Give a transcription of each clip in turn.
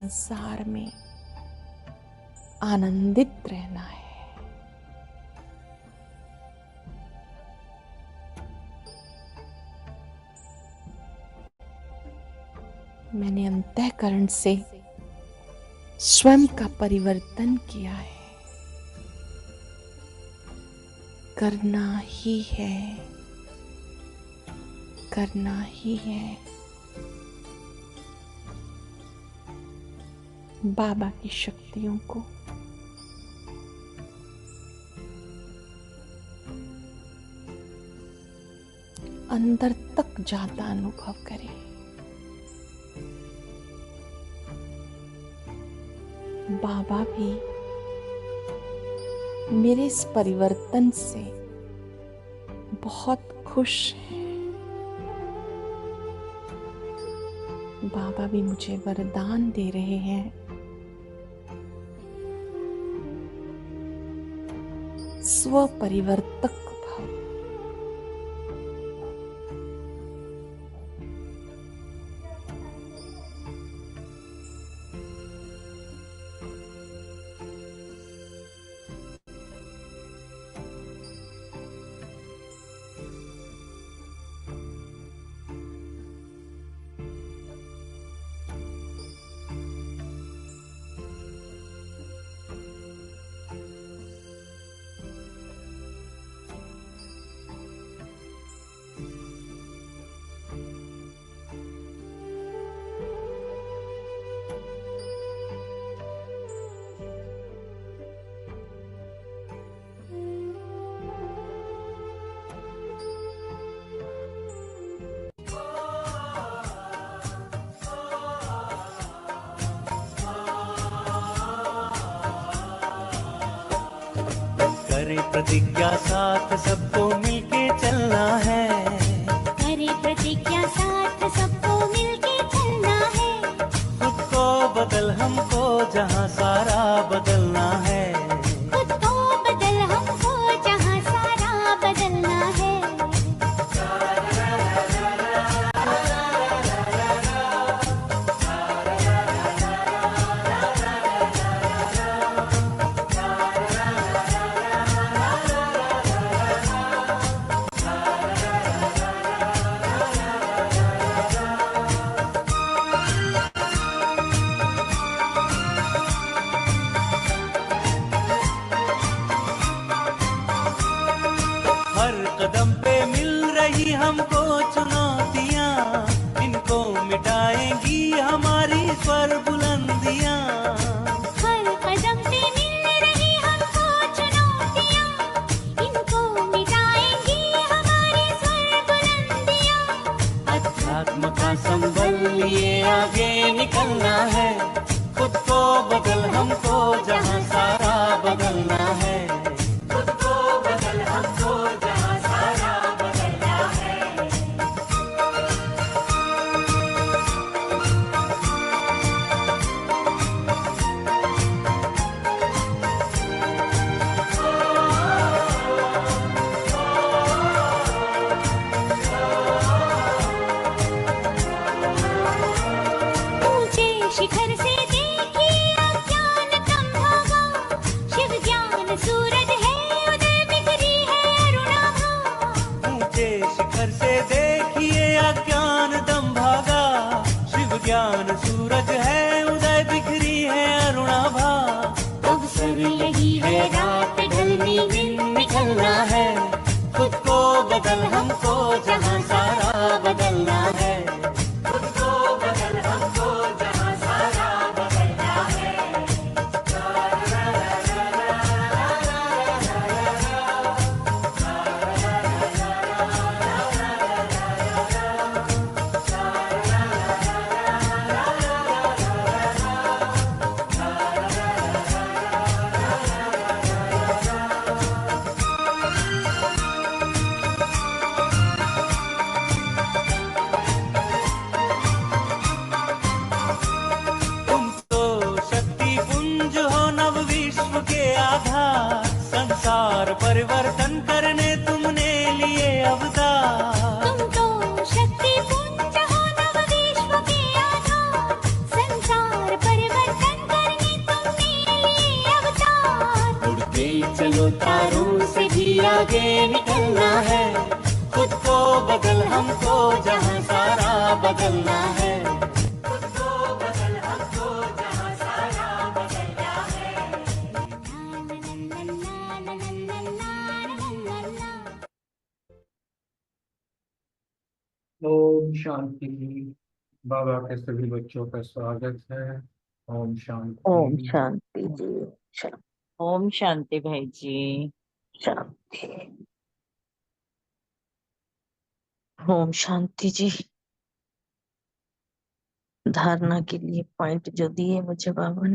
संसार में आनंदित रहना है। मैंने अंतःकरण से स्वयं का परिवर्तन किया है। करना ही है, करना ही है। बाबा की शक्तियों को अंदर तक जाता अनुभव करें। बाबा भी मेरे इस परिवर्तन से बहुत खुश हैं। बाबा भी मुझे वरदान दे रहे हैं। स्व परिवर्तक भव। करे प्रतिज्ञा साथ सबको मिलके चलना है। करे प्रतिज्ञा साथ सबको मिलके चलना है। खुद को बदल हमको जहाँ सारा बदलना है। खुद को बदल हमको जहाँ सारा बदलना है। हर कदम पे मिल रही हमको चुनौतियाँ, इनको मिटाएंगी हमारी स्वर बुलंदियाँ। हर कदम पे मिल रही हमको चुनौतियाँ, इनको मिटाएंगी हमारी स्वर बुलंदियाँ। अध्यात्म का संबल लिए आगे निकलना है। खुद को बदल हमको जहाँ सारा बदलना है। खुद को बदल हमको जहाँ सारा बदलना है। ऊंचे शिखर से देखिए अज्ञान कम होगा। शिव ज्ञान सूरज है, उदय बिखरी है अरुणाभा। ऊंचे शिखर से देखिए अज्ञान दम भागा। शिव ज्ञान सूरज है, उदय बिखरी है अरुणाभा। अवसर यही है, रात ढलनी दिन निकलना है। खुद को बदल हमको जहाँ सारा बदलना है। खुद को बदल हमको जहाँ सारा बदलना है। तारों से भी आगे निकलना है, खुद को बदल हमको जहां सारा बदलना है। खुद को बदल हमको जहां सारा बदलना है। ओम शांति। बाबा के सभी बच्चों का स्वागत है। ओम ओम शांति। शांति जी। ओम शांति भाई जी। शांति। ओम शांति जी। धारणा के लिए पॉइंट जो दिए मुझे बाबा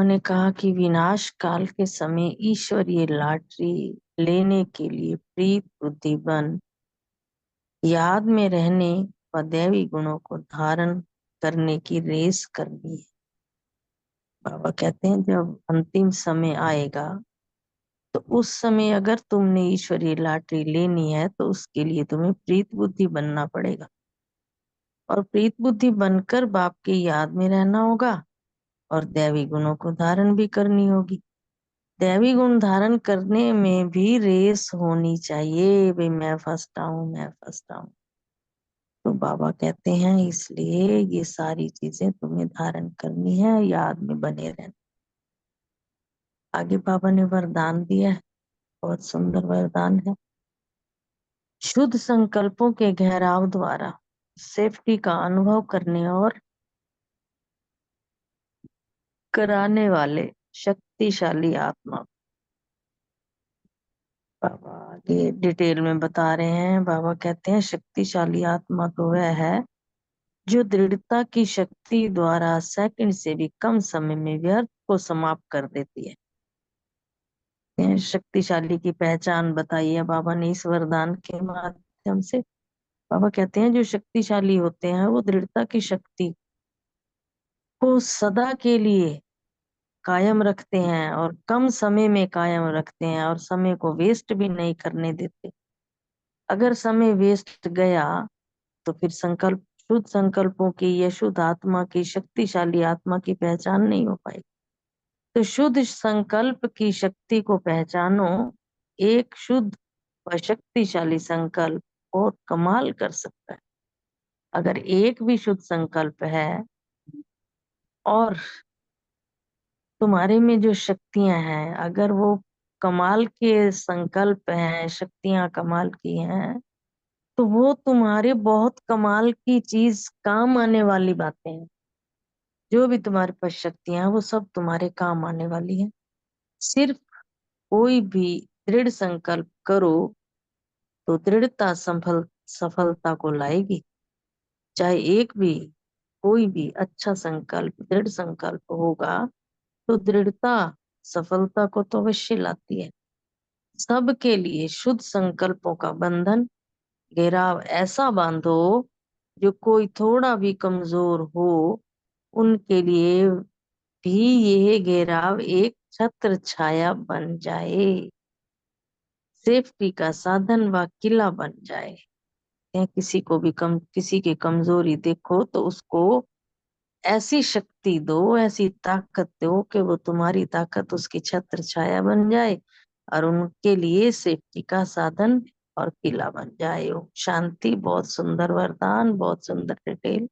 ने कहा कि विनाश काल के समय ईश्वरीय लॉटरी लेने के लिए प्रीत बुद्धि बन याद में रहने व दैवी गुणों को धारण करने की रेस करनी है। बाबा कहते हैं जब अंतिम समय आएगा तो उस समय अगर तुमने ईश्वरीय लॉटरी लेनी है तो उसके लिए तुम्हें प्रीत बुद्धि बनना पड़ेगा और प्रीत बुद्धि बनकर बाप की याद में रहना होगा और दैवी गुणों को धारण भी करनी होगी। दैवी गुण धारण करने में भी रेस होनी चाहिए, भाई मैं फर्स्ट आऊं, मैं फर्स्ट आऊं। तो बाबा कहते हैं इसलिए ये सारी चीजें तुम्हें धारण करनी है, याद में बने रहना। आगे बाबा ने वरदान दिया है, बहुत सुंदर वरदान है। शुद्ध संकल्पों के गहराव द्वारा सेफ्टी का अनुभव करने और कराने वाले शक्तिशाली आत्मा। बाबा आगे डिटेल में बता रहे हैं। बाबा कहते हैं शक्तिशाली आत्मा तो वह है जो दृढ़ता की शक्ति द्वारा सेकंड से भी कम समय में व्यर्थ को समाप्त कर देती है। शक्तिशाली की पहचान बताई है बाबा ने इस वरदान के माध्यम से। बाबा कहते हैं जो शक्तिशाली होते हैं वो दृढ़ता की शक्ति को सदा के लिए कायम रखते हैं और कम समय में कायम रखते हैं और समय को वेस्ट भी नहीं करने देते। अगर समय वेस्ट गया तो फिर संकल्प, शुद्ध संकल्पों की या शुद्ध आत्मा की, शक्तिशाली आत्मा की पहचान नहीं हो पाएगी। तो शुद्ध संकल्प की शक्ति को पहचानो। एक शुद्ध व शक्तिशाली संकल्प बहुत कमाल कर सकता है। अगर एक भी शुद्ध संकल्प है और तुम्हारे में जो शक्तियां हैं अगर वो कमाल के संकल्प हैं, शक्तियां कमाल की हैं, तो वो तुम्हारे बहुत कमाल की चीज, काम आने वाली बातें हैं। जो भी तुम्हारे पास शक्तियां हैं वो सब तुम्हारे काम आने वाली हैं। सिर्फ कोई भी दृढ़ संकल्प करो तो दृढ़ता सफलता को लाएगी। चाहे एक भी कोई भी अच्छा संकल्प, दृढ़ संकल्प होगा तो दृढ़ता सफलता को तो अवश्य लाती है। सबके लिए शुद्ध संकल्पों का बंधन, घेराव ऐसा बांधो जो कोई थोड़ा भी कमजोर हो उनके लिए भी यह घेराव एक छत्र छाया बन जाए, सेफ्टी का साधन व किला बन जाए। किसी को भी किसी की कमजोरी देखो तो उसको ऐसी शक्ति दो, ऐसी ताकत दो कि वो तुम्हारी ताकत उसकी छत्र छाया बन जाए और उनके लिए सेफ्टी का साधन और किला बन जाए। शांति। बहुत सुंदर वरदान, बहुत सुंदर डिटेल।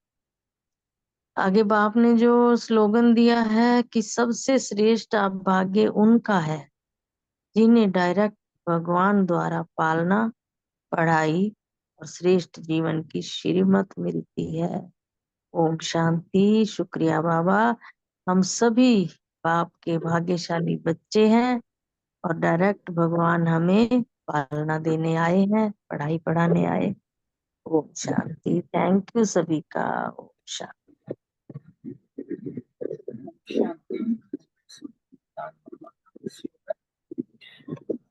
आगे बाप ने जो स्लोगन दिया है कि सबसे श्रेष्ठ भाग्य उनका है जिन्हें डायरेक्ट भगवान द्वारा पालना, पढ़ाई और श्रेष्ठ जीवन की श्रीमत मिलती है। ओम शांति। शुक्रिया बाबा। हम सभी बाप के भाग्यशाली बच्चे हैं और डायरेक्ट भगवान हमें पालना देने आए हैं, पढ़ाई पढ़ाने आए। ओम शांति। थैंक यू सभी का। ओम शांति।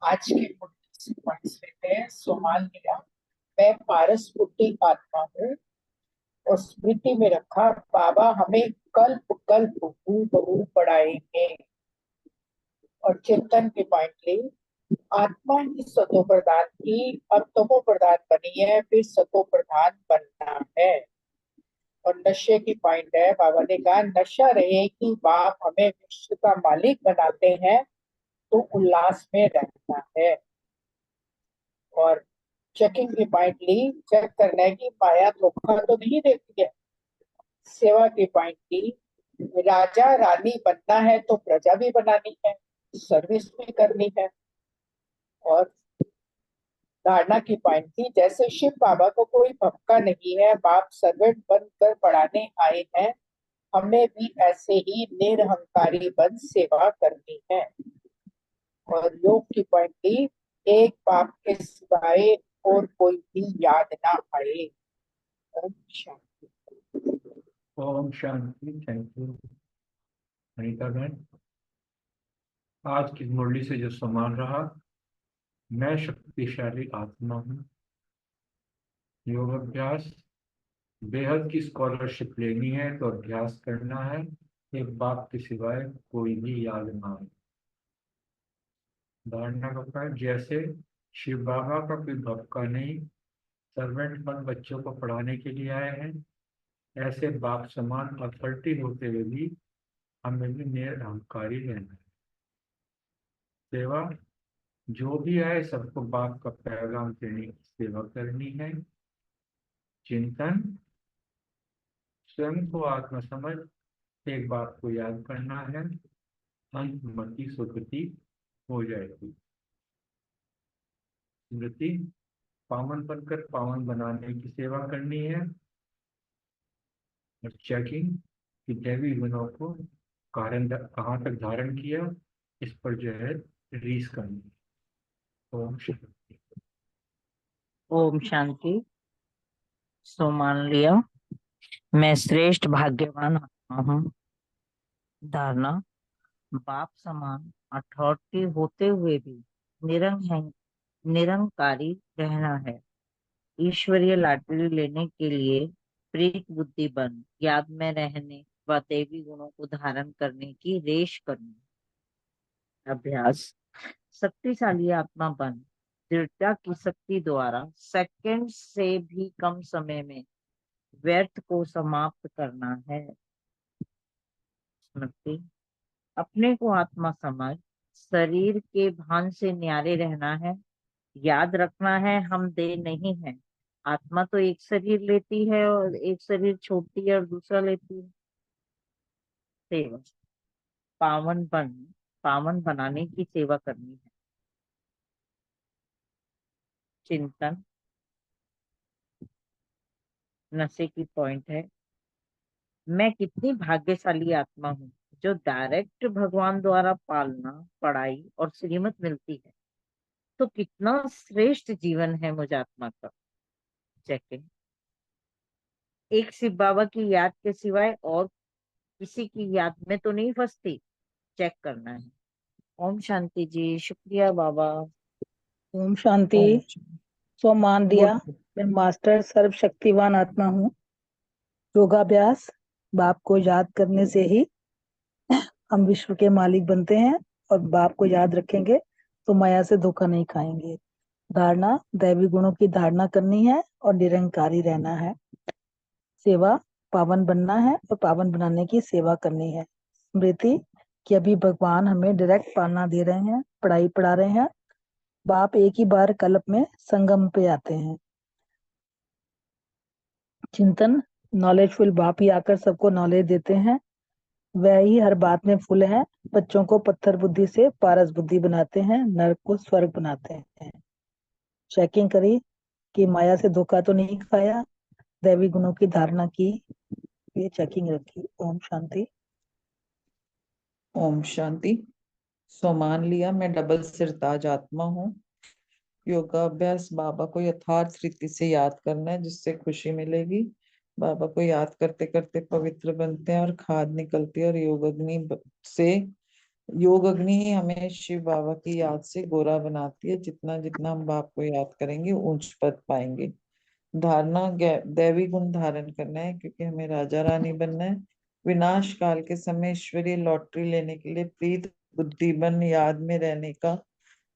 आज के पॉइंट्स लेते हैं। सोमान मिला, मैं पारस पुट्टी आत्मा हूँ और स्मृति में रखा बाबा हमें कल्प कल्प हूबहू पढ़ाएंगे। और चिंतन के पॉइंट ले, आत्मा ही सतो प्रधान थी, अब तमो प्रधान बनी है, फिर सतो प्रधान बनना है। और नशे की पॉइंट है, बाबा ने कहा नशा रहे कि बाप हमें विश्व का मालिक बनाते हैं तो उल्लास में रहना है। और चेकिंग की पॉइंट ली, चेक करना है कि माया धोखा तो नहीं देती है। सेवा की पॉइंट ली, राजा रानी बनना है तो प्रजा भी बनानी है, सर्विस भी करनी है। और धारणा की पॉइंट थी, जैसे शिव बाबा को कोई भपका नहीं है, बाप सर्वेंट बनकर पढ़ाने आए हैं, हमें भी ऐसे ही निरहंकारी बन सेवा करनी है। और योग की पॉइंट थी, एक बाप के सिवाय और कोई भी याद ना आए। ओम शांति। ओम शांति। थैंक यू अनीता बहन। आज की मुरली से जो समान रहा, मैं शक्तिशाली आत्मा हूँ। योग अभ्यास, बेहद की स्कॉलरशिप लेनी है तो अभ्यास करना है, एक बाप के सिवाय कोई भी याद ना आए। धारणा का है, जैसे शिव बाबा का कोई भक्का नहीं, सर्वेंट बन बच्चों को पढ़ाने के लिए आए हैं, ऐसे बाप समान अथॉरिटी होते हुए भी हमें भी निरहंकारी रहना है। सेवा, जो भी आए सबको बाप का पैगाम देने की सेवा करनी है। चिंतन, स्वयं को आत्मा समझ एक बात को याद करना है, अंतमति सुकृति हो जाएगी। स्मृति, पावन बनकर पावन बनाने की सेवा करनी है। और चेकिंग कि दैवी गुणों को कारण कहाँ तक धारण किया, इस पर जो है रीस करनी है। ओम शांति। ओम शांति। सो मान लिया, मैं श्रेष्ठ भाग्यवान आत्मा हूँ। धारणा, बाप समान अथॉरिटी होते हुए भी निरंकारी रहना है। ईश्वरीय लॉटरी लेने के लिए प्रीत बुद्धि बन याद में रहने व देवी गुणों को धारण करने की रेश करनी। अभ्यास, शक्तिशाली आत्मा बन दृढ़ता की शक्ति द्वारा सेकंड से भी कम समय में व्यर्थ को समाप्त करना है। स्मृति, अपने को आत्मा समझ शरीर के भान से न्यारे रहना है। याद रखना है हम देह नहीं है। आत्मा तो एक शरीर लेती है और एक शरीर छोड़ती है और दूसरा लेती है। सेवा, पावन बनाने की सेवा करनी है। चिंतन, नशे की पॉइंट है, मैं कितनी भाग्यशाली आत्मा हूँ जो डायरेक्ट भगवान द्वारा पालना, पढ़ाई और श्रीमत मिलती है। तो कितना श्रेष्ठ जीवन है मुझ आत्मा का। चेकिंग, एक शिव बाबा की याद के सिवाय और किसी की याद में तो नहीं फंसती। चेक करना है। ओम शांति जी। शुक्रिया बाबा। ओम शांति। ओम सो मान दिया, मैं मास्टर सर्वशक्तिवान आत्मा हूँ। योगाभ्यास, बाप को याद करने से ही हम विश्व के मालिक बनते हैं और बाप को याद रखेंगे तो माया से धोखा नहीं खाएंगे। धारणा, दैवी गुणों की धारणा करनी है और निरंकारी रहना है। सेवा, पावन बनना है और पावन बनाने की सेवा करनी है। स्मृति कि अभी भगवान हमें डायरेक्ट पालना दे रहे हैं, पढ़ाई पढ़ा रहे हैं। बाप एक ही बार कल्प में संगम पे आते हैं। चिंतन, नॉलेजफुल बाप ही आकर सबको नॉलेज देते हैं, वह ही हर बात में फुल है। बच्चों को पत्थर बुद्धि से पारस बुद्धि बनाते हैं, नरक को स्वर्ग बनाते हैं। चेकिंग करी कि माया से धोखा तो नहीं खाया, दैवी गुणों की धारणा की, ये चेकिंग रखी। ओम शांति। ओम शांति। सो मान लिया, मैं डबल सिरताज आत्मा हूँ। योगाभ्यास, बाबा को यथार्थ रीति से याद करना है जिससे खुशी मिलेगी। बाबा को याद करते करते पवित्र बनते हैं और खाद निकलती है, और योग अग्नि ही हमें शिव बाबा की याद से गोरा बनाती है। जितना जितना हम बाप को याद करेंगे ऊंच पद पाएंगे। धारणा, दैवी गुण धारण करना है क्योंकि हमें राजा रानी बनना है। विनाश काल के समय ईश्वरीय लॉटरी लेने के लिए प्रीत बुद्धिमान याद में रहने का,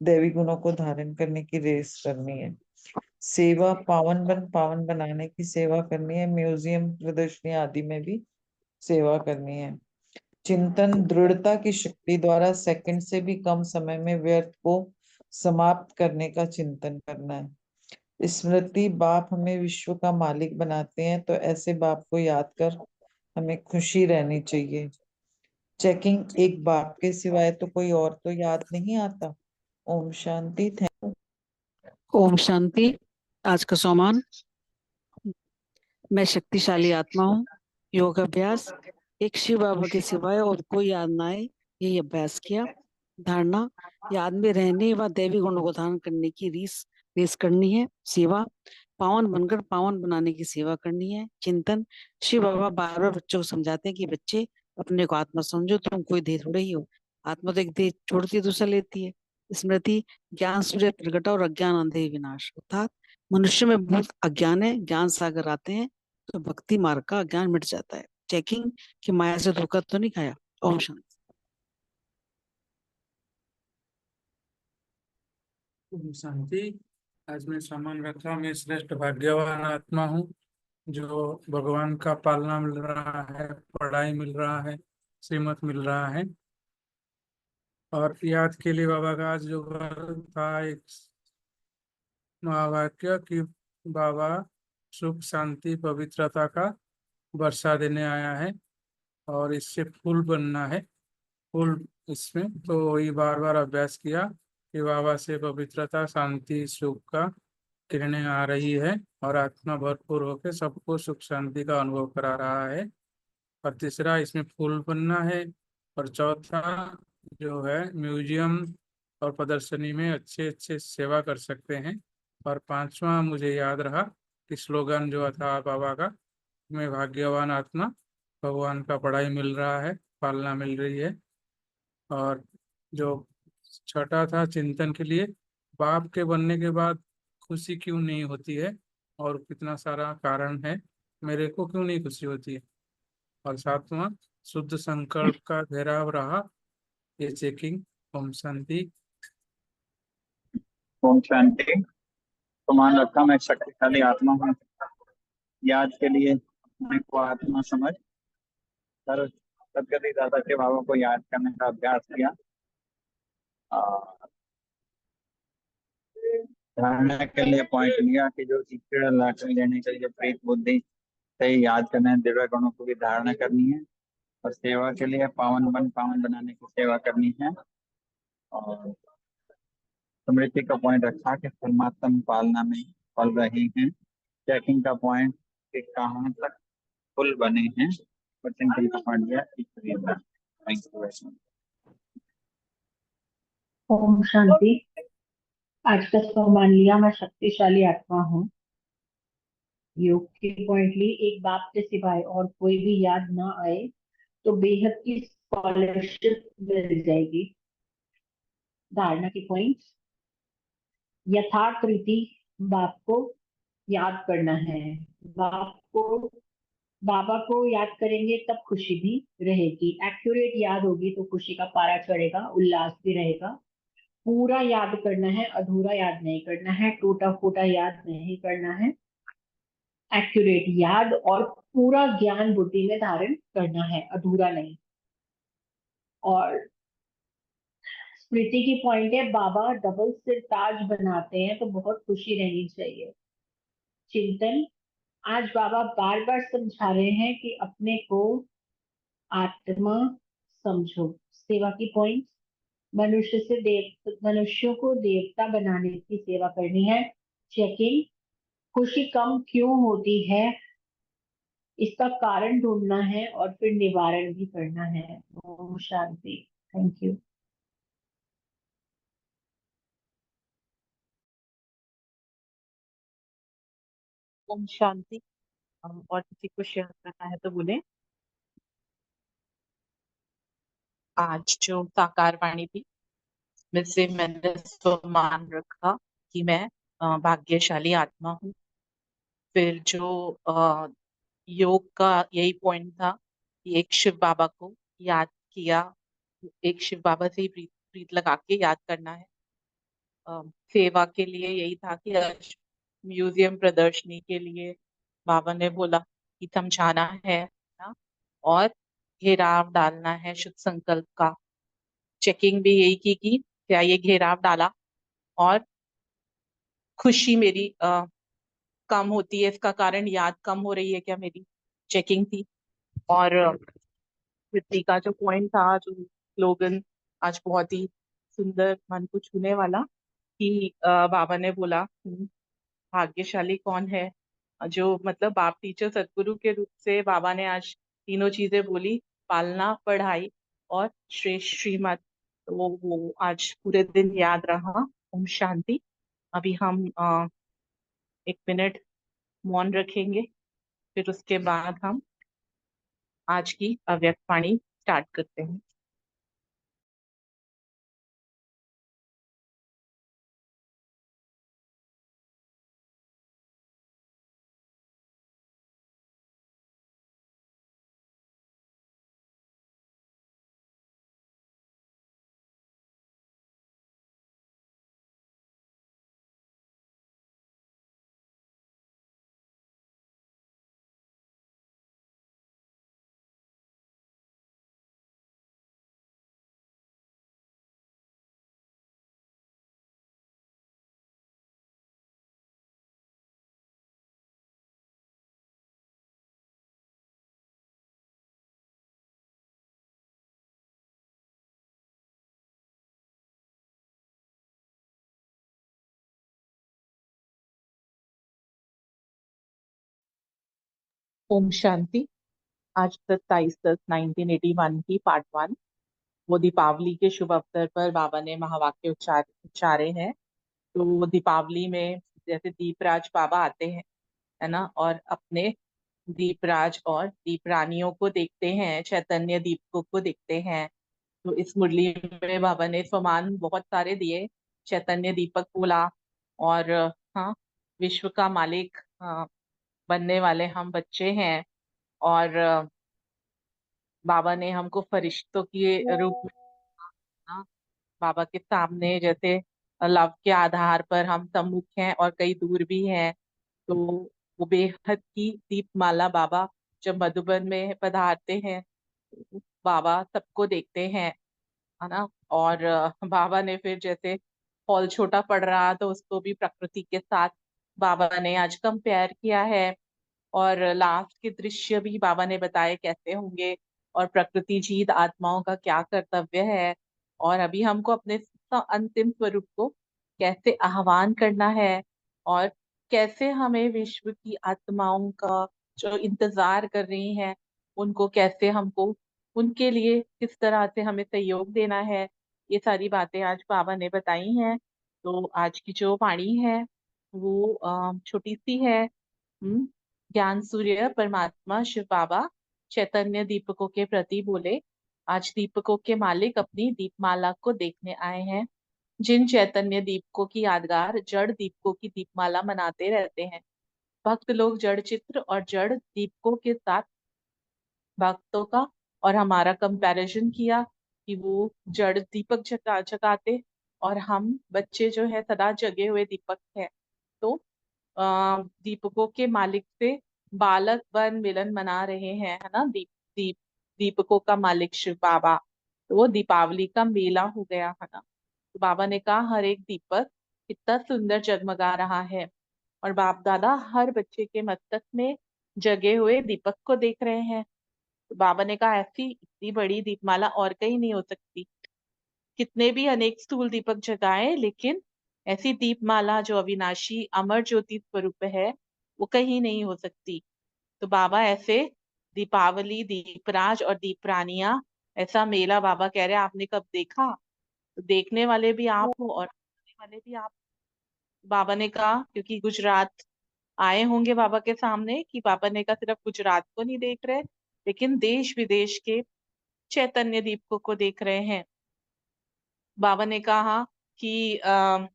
दैवी गुणों को धारण करने की रेस करनी है। सेवा पावन बनाने की सेवा करनी है। म्यूजियम प्रदर्शनी आदि में भी सेवा करनी है। चिंतन दृढ़ता की शक्ति द्वारा सेकंड से भी कम समय में व्यर्थ को समाप्त करने का चिंतन करना है। स्मृति, बाप हमें विश्व का मालिक बनाते हैं, तो ऐसे बाप को याद कर हमें खुशी रहनी चाहिए। चेकिंग, एक बाप के सिवाय तो कोई और तो याद नहीं आता। ओम शांति। ओम शांति। आज का सोमान, मैं शक्तिशाली आत्मा हूँ। योग अभ्यास, एक शिव बाबा के सिवाय और कोई याद ना आए, यही अभ्यास किया। धारणा, याद में रहने व दैवी गुणों को धारण करने की रीस करनी है। सेवा, पावन बनकर पावन बनाने की सेवा करनी है। चिंतन, शिव बाबा बार बार बच्चों को समझाते हैं कि बच्चे अपने को आत्मा समझो, तुम कोई देह थोड़े ही हो। आत्मा तो एक देह छोड़ती है, दूसरा लेती है। स्मृति, ज्ञान सूर्य प्रगट और अज्ञान अंधे विनाश, अर्थात मनुष्य में बहुत अज्ञान है, ज्ञान सागर आते हैं तो भक्ति मार्ग का अज्ञान मिट जाता है। चेकिंग कि माया से धोखा तो नहीं खाया। ओम शांति। ओम शांति। आज मैं सामान रखा, मैं श्रेष्ठ भाग्यवान आत्मा हूँ जो भगवान का पालना मिल रहा है, पढ़ाई मिल रहा है, श्रीमत मिल रहा है। और याद के लिए बाबा का आज जो था एक महावाक्य कि बाबा सुख शांति पवित्रता का वर्षा देने आया है और इससे फूल बनना है। फूल इसमें तो वही बार बार अभ्यास किया कि बाबा से पवित्रता, शांति, सुख का किरणें आ रही है और आत्मा भरपूर होकर सबको सुख शांति का अनुभव करा रहा है। और तीसरा, इसमें फूल बनना है। और चौथा जो है, म्यूजियम और प्रदर्शनी में अच्छे अच्छे सेवा कर सकते हैं। और पांचवा मुझे याद रहा कि स्लोगन जो था बाबा का, मैं भाग्यवान आत्मा, भगवान का पढ़ाई मिल रहा है, पालना मिल रही है। और जो छठा था चिंतन के लिए, बाप के बनने के बाद खुशी क्यों नहीं होती है और कितना सारा कारण है, मेरे को क्यों नहीं खुशी होती है। और सातवां, शुद्ध संकल्प का घेराव रहा, ये चेकिंग। ओम शांति। ओम शांति। समान रखा, मैं शक्तिशाली आत्मा हूँ। याद के लिए अपने को आत्मा समझ कर सदगति दादा के बाबा को याद करने का अभ्यास किया। धारणा के लिए पॉइंट लिया कि जो ईश्वर लॉटरी लेने के लिए प्रीत बुद्धि से याद करना है, दिव्य गुणों को भी धारणा करनी है। और सेवा के लिए पावन बनाने की सेवा करनी है। और स्मृति का पॉइंट रखा कि परमात्मा पालना में पल रही हैं। चेकिंग का पॉइंट कि कहाँ तक फुल बने हैं। और चिंतन का पॉइंट दिया। Thank you very much. ओम शांति। आज का सम्मान लिया, मैं शक्तिशाली आत्मा हूँ। योग की पॉइंट ली, एक बाप के सिवाय और कोई भी याद ना आए तो बेहद की स्कॉलरशिप मिल जाएगी। धारणा की पॉइंट, यथार्थ रीति बाप को याद करना है। बाबा को याद करेंगे तब खुशी भी रहेगी। एक्यूरेट याद होगी तो खुशी का पारा चढ़ेगा, उल्लास भी रहेगा। पूरा याद करना है, अधूरा याद नहीं करना है, टूटा फूटा याद नहीं करना है। एक्यूरेट याद और पूरा ज्ञान बुद्धि में धारण करना है, अधूरा नहीं। और स्मृति की पॉइंट है, बाबा डबल सिर ताज बनाते हैं तो बहुत खुशी रहनी चाहिए। चिंतन, आज बाबा बार बार समझा रहे हैं कि अपने को आत्मा समझो। सेवा की पॉइंट, मनुष्यों को देवता बनाने की सेवा करनी है। चेकिंग, खुशी कम क्यों होती है इसका कारण ढूंढना है और फिर निवारण भी करना है। ओम शांति। Thank you. ओम शांति। और किसी को शेयर करना है तो बोले। आज जो साकार वाणी थी, वैसे मैंने सम्मान रखा कि मैं भाग्यशाली आत्मा हूँ। फिर जो योग का यही पॉइंट था कि एक शिव बाबा को याद किया, एक शिव बाबा से ही प्रीत लगा के याद करना है। सेवा के लिए यही था कि म्यूजियम प्रदर्शनी के लिए बाबा ने बोला कि समझाना है ना, और घेराव डालना है शुभ संकल्प का। चेकिंग भी यही की कि क्या ये घेराव डाला और खुशी मेरी कम होती है, इसका कारण याद कम हो रही है क्या मेरी, चेकिंग थी। और कृति का जो पॉइंट था, जो स्लोगन आज बहुत ही सुंदर, मन को छूने वाला, कि बाबा ने बोला भाग्यशाली कौन है जो, मतलब बाप टीचर सदगुरु के रूप से बाबा ने आज तीनों चीजें बोली, पालना, पढ़ाई और श्रेष्ठ श्रीमत। तो वो आज पूरे दिन याद रहा। ओम शांति। अभी हम 1 मिनट मौन रखेंगे, फिर उसके बाद हम आज की अव्यक्त वाणी स्टार्ट करते हैं। ओम शांति। आज 27/10/1981 की पार्ट 1, वो दीपावली के शुभ अवसर पर बाबा ने महावाक्य उच्चारे हैं। तो दीपावली में जैसे दीपराज बाबा आते हैं, है ना, और अपने दीपराज और दीप रानियों को देखते हैं, चैतन्य दीपकों को देखते हैं। तो इस मुरली में बाबा ने फरमान बहुत सारे दिए, चैतन्य दीपक बोला, और हाँ, विश्व का मालिक बनने वाले हम बच्चे हैं, और बाबा ने हमको फरिश्तों के रूप में, हाँ, बाबा के सामने जैसे लव के आधार पर हम सम्मुख हैं और कई दूर भी हैं। तो वो बेहद की दीपमाला बाबा जब मधुबन में पधारते हैं, बाबा सबको देखते हैं, है ना। और बाबा ने फिर जैसे हॉल छोटा पड़ रहा तो उसको भी प्रकृति के साथ बाबा ने आज कंपेयर किया है, और लास्ट के दृश्य भी बाबा ने बताए कैसे होंगे, और प्रकृति जीत आत्माओं का क्या कर्तव्य है, और अभी हमको अपने अंतिम स्वरूप को कैसे आह्वान करना है, और कैसे हमें विश्व की आत्माओं का जो इंतजार कर रही हैं उनको कैसे हमको, उनके लिए किस तरह से हमें सहयोग देना है, ये सारी बातें आज बाबा ने बताई हैं। तो आज की जो वाणी है वो छोटी सी है। ज्ञान सूर्य परमात्मा शिव बाबा चैतन्य दीपकों के प्रति बोले, आज दीपकों के मालिक अपनी दीपमाला को देखने आए हैं। जिन चैतन्य दीपकों की यादगार जड़ दीपकों की दीपमाला मनाते रहते हैं, भक्त लोग जड़ चित्र और जड़ दीपकों के साथ भक्तों का और हमारा कंपैरिजन किया कि वो जड़ दीपक जगाते और हम बच्चे जो है सदा जगे हुए दीपक है। तो दीपकों के मालिक से बालक बन मिलन मना रहे हैं, है ना। दीप दीपकों का मालिक शिव बाबा, तो वो दीपावली का मेला हो गया, है ना। तो बाबा ने कहा हर एक दीपक कितना सुंदर जगमगा रहा है, और बाप दादा हर बच्चे के मस्तक में जगे हुए दीपक को देख रहे हैं। तो बाबा ने कहा ऐसी इतनी बड़ी दीपमाला और कहीं नहीं हो सकती, कितने भी अनेक स्थूल दीपक जगाए, लेकिन ऐसी दीपमाला जो अविनाशी अमर ज्योति स्वरूप है वो कहीं नहीं हो सकती। तो बाबा ऐसे दीपावली, दीपराज और दीपरानियां, ऐसा मेला बाबा कह रहे हैं आपने कब देखा। तो देखने वाले भी आप हो और आने वाले भी आप। बाबा ने कहा क्योंकि गुजरात आए होंगे बाबा के सामने, कि बाबा ने कहा सिर्फ गुजरात को नहीं देख रहे, लेकिन देश विदेश के चैतन्य दीपकों को देख रहे हैं। बाबा ने कहा कि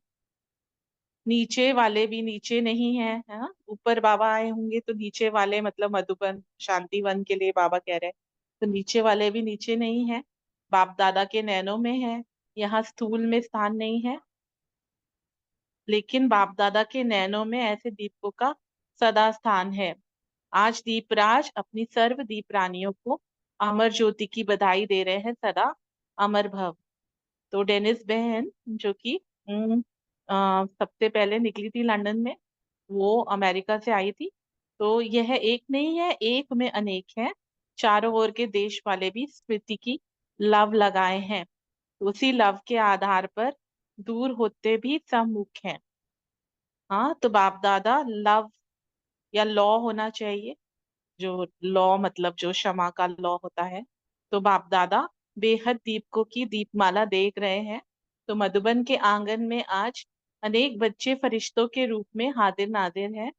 नीचे वाले भी नीचे नहीं है, है ना। ऊपर बाबा आए होंगे तो नीचे वाले, मतलब मधुबन शांतिवन के लिए बाबा कह रहे हैं, तो नीचे वाले भी नीचे नहीं है, बाप दादा के नैनों में है, यहाँ स्थूल में स्थान नहीं है। लेकिन बाप दादा के नैनों में ऐसे दीपकों का सदा स्थान है। आज दीपराज अपनी सर्व दीप रानियों को अमर ज्योति की बधाई दे रहे हैं, सदा अमर भव। तो डेनिस बहन जो कि सबसे पहले निकली थी लंदन में, वो अमेरिका से आई थी। तो यह एक नहीं है, एक में अनेक है। चारों ओर के देश वाले भी स्मृति की लव लगाए हैं। उसी लव के आधार पर दूर होते भी सम्मुख हैं। हाँ, तो बाप दादा लव या लॉ होना चाहिए, जो लॉ मतलब जो क्षमा का लॉ होता है। तो बाप दादा बेहद दीपकों की दीपमाला देख रहे हैं। तो मधुबन के आंगन में आज अनेक बच्चे फरिश्तों के रूप में हाजिर नाजिर हैं।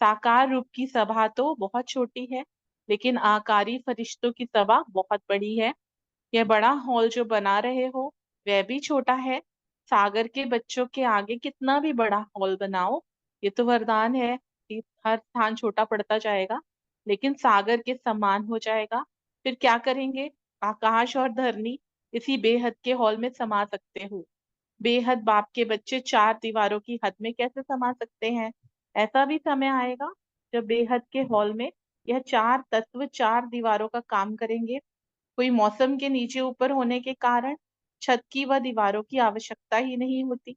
साकार रूप की सभा तो बहुत छोटी है, लेकिन आकारी फरिश्तों की सभा बहुत बड़ी है। यह बड़ा हॉल जो बना रहे हो वह भी छोटा है। सागर के बच्चों के आगे कितना भी बड़ा हॉल बनाओ, ये तो वरदान है कि हर स्थान छोटा पड़ता जाएगा, लेकिन सागर के समान हो जाएगा। फिर क्या करेंगे? आकाश और धरनी इसी बेहद के हॉल में समा सकते हो। बेहद बाप के बच्चे चार दीवारों की हद में कैसे समा सकते हैं? ऐसा भी समय आएगा जब बेहद के हॉल में यह चार तत्व चार दीवारों का काम करेंगे। कोई मौसम के नीचे ऊपर होने के कारण छत की व दीवारों की आवश्यकता ही नहीं होती।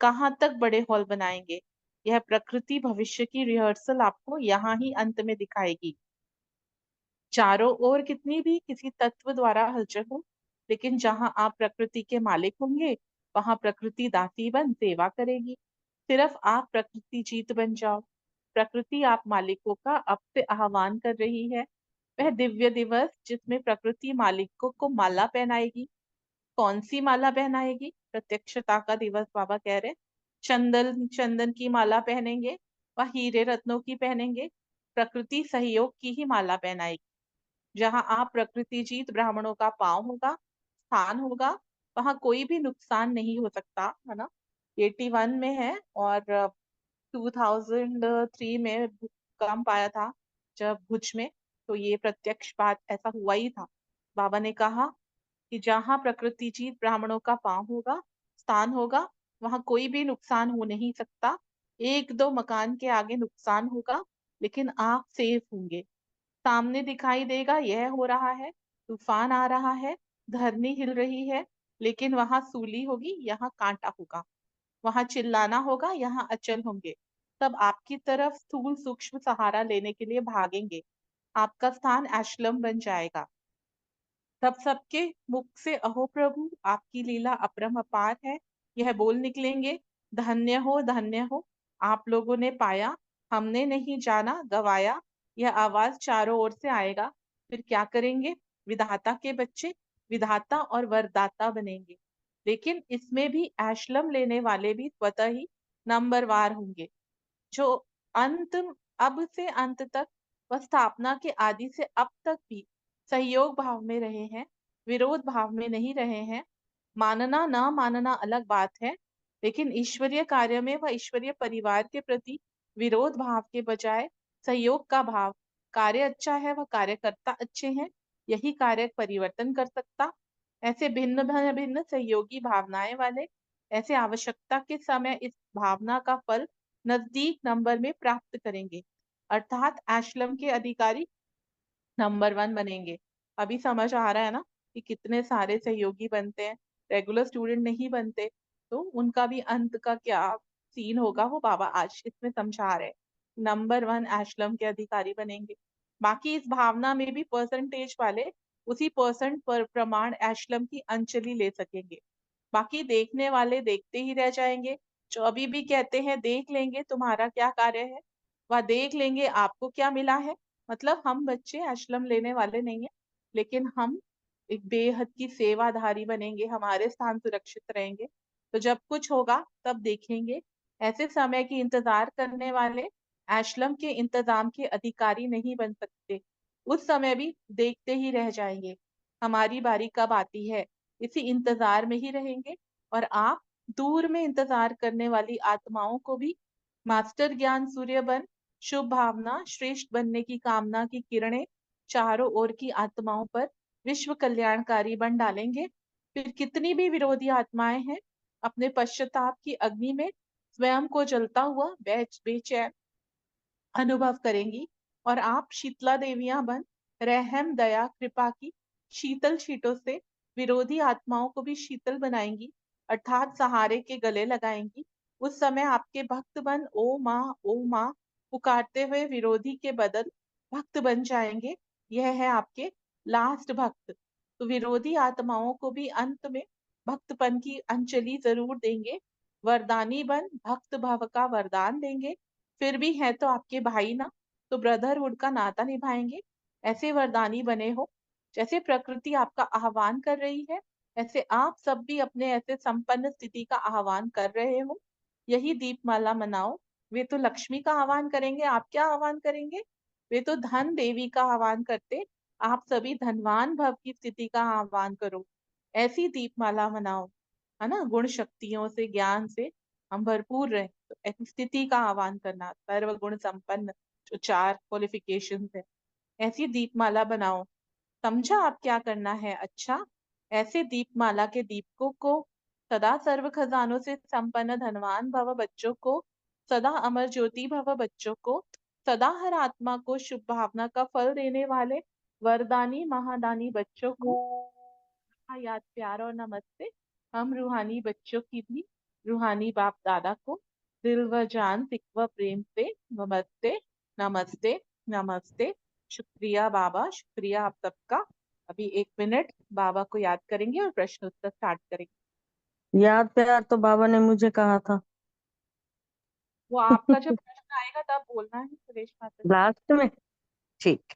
कहाँ तक बड़े हॉल बनाएंगे? यह प्रकृति भविष्य की रिहर्सल आपको यहाँ ही अंत में दिखाएगी। चारों ओर कितनी भी किसी तत्व द्वारा हलचल हो, लेकिन जहां आप प्रकृति के मालिक होंगे वहां प्रकृति दासी बन सेवा करेगी। सिर्फ आप प्रकृति जीत बन जाओ। प्रकृति आप मालिकों का अब से आह्वान कर रही है। वह दिव्य दिवस जिसमें प्रकृति मालिकों को माला पहनाएगी। कौन सी माला पहनाएगी? प्रत्यक्षता का दिवस बाबा कह रहे। चंदन चंदन की माला पहनेंगे व हीरे रत्नों की पहनेंगे। प्रकृति सहयोग की ही माला पहनाएगी। जहां आप प्रकृति जीत ब्राह्मणों का पांव होगा, स्थान होगा, वहां कोई भी नुकसान नहीं हो सकता, है ना। 81 में है और 2003 में भूकंप आया था जब भुज में, तो ये प्रत्यक्ष बात ऐसा हुआ ही था। बाबा ने कहा कि जहां प्रकृति जीत ब्राह्मणों का पांव होगा, स्थान होगा, वहां कोई भी नुकसान हो नहीं सकता। एक दो मकान के आगे नुकसान होगा, लेकिन आप सेफ होंगे। सामने दिखाई देगा यह हो रहा है, तूफान आ रहा है, धरनी हिल रही है, लेकिन वहां सूली होगी, यहाँ कांटा होगा। वहां चिल्लाना होगा, यहाँ अचल होंगे। तब आपकी तरफ स्थूल सूक्ष्म सहारा लेने के लिए भागेंगे। आपका स्थान एशलम बन जाएगा। तब सबके मुख से अहो प्रभु आपकी लीला अपरम अपार है, यह बोल निकलेंगे। धन्य हो आप लोगों ने पाया, हमने नहीं जाना गवाया। यह आवाज चारों ओर से आएगा। फिर क्या करेंगे? विधाता के बच्चे विधाता और वरदाता बनेंगे। लेकिन इसमें भी एशलम लेने वाले भी स्वतः ही नंबरवार होंगे, जो अंत अब से अंत तक व स्थापना के आदि से अब तक भी सहयोग भाव में रहे हैं, विरोध भाव में नहीं रहे हैं। मानना ना मानना अलग बात है, लेकिन ईश्वरीय कार्य में व ईश्वरीय परिवार के प्रति विरोध भाव के बजाय सहयोग का भाव। कार्य अच्छा है व कार्यकर्ता अच्छे हैं, यही कार्य परिवर्तन कर सकता। ऐसे भिन्न भिन्न भिन्न सहयोगी भावनाएं वाले ऐसे आवश्यकता के समय इस भावना का फल नजदीक नंबर में प्राप्त करेंगे, अर्थात एशलम के अधिकारी नंबर 1 बनेंगे। अभी समझ आ रहा है ना कि कितने सारे सहयोगी बनते हैं, रेगुलर स्टूडेंट नहीं बनते, तो उनका भी अंत का क्या सीन होगा वो बाबा आज इसमें समझा रहे हैं। नंबर 1 एशलम के अधिकारी बनेंगे। बाकी इस भावना में भी परसेंटेज वाले उसी परसेंट पर प्रमाण एशलम की अंचली ले सकेंगे। बाकी देखने वाले देखते ही रह जाएंगे, जो अभी भी कहते हैं देख लेंगे तुम्हारा क्या कार्य है, वह देख लेंगे आपको क्या मिला है। मतलब हम बच्चे एशलम लेने वाले नहीं है, लेकिन हम एक बेहद की सेवाधारी बनेंगे, हमारे स्थान सुरक्षित रहेंगे। तो जब कुछ होगा तब देखेंगे। ऐसे समय की इंतजार करने वाले एशलम के इंतजाम के अधिकारी नहीं बन सकते। उस समय भी देखते ही रह जाएंगे, हमारी बारी कब आती है, इसी इंतजार में ही रहेंगे। और आप दूर में इंतजार करने वाली आत्माओं को भी मास्टर ज्ञान सूर्य बन शुभ भावना श्रेष्ठ बनने की कामना की किरणें चारों ओर की आत्माओं पर विश्व कल्याणकारी बन डालेंगे। फिर कितनी भी विरोधी आत्माएं हैं, अपने पश्चाताप की अग्नि में स्वयं को जलता हुआ बेचैन अनुभव करेंगी और आप शीतला देवियां बन रहम दया कृपा की शीतल छींटों से विरोधी आत्माओं को भी शीतल बनाएंगी, अर्थात सहारे के गले लगाएंगी। उस समय आपके भक्त बन ओ माँ पुकारते हुए विरोधी के बदल भक्त बन जाएंगे। यह है आपके लास्ट भक्त। तो विरोधी आत्माओं को भी अंत में भक्तपन की अंजलि जरूर देंगे। वरदानी बन भक्त भव का वरदान देंगे। फिर भी है तो आपके भाई ना, तो ब्रदरहुड का नाता निभाएंगे। ऐसे वरदानी बने हो। जैसे प्रकृति आपका आह्वान कर रही है, ऐसे आप सब भी अपने ऐसे संपन्न स्थिति का आह्वान कर रहे हो। यही दीपमाला मनाओ। वे तो लक्ष्मी का आह्वान करेंगे, आप क्या आह्वान करेंगे? वे तो धन देवी का आह्वान करते, आप सभी धनवान भव की स्थिति का आह्वान करो। ऐसी दीपमाला मनाओ, है ना। गुण शक्तियों से, ज्ञान से हम भरपूर रहे, तो ऐसी स्थिति का आह्वान करना, सर्व गुण संपन्न जो 4 क्वालिफिकेशन है, ऐसी दीपमाला बनाओ। समझा आप क्या करना है? अच्छा, ऐसे दीपमाला के दीपकों को सदा सर्व खजानों से संपन्न धनवान भव बच्चों को, सदा अमर ज्योति भव बच्चों को, सदा हर आत्मा को शुभ भावना का फल देने वाले वरदानी महादानी बच्चों को याद, प्यार और नमस्ते। हम रूहानी बच्चों की भी रूहानी बाप दादा को दिल व जान सिक व प्रेम से नमस्ते नमस्ते नमस्ते। शुक्रिया बाबा, शुक्रिया आप सबका। अभी 1 मिनट बाबा को याद करेंगे और प्रश्न उत्तर स्टार्ट करेंगे। याद प्यार तो बाबा ने मुझे कहा था वो आपका जब प्रश्न आएगा तब बोलना है सुरेश माता जी। लास्ट में। ठीक।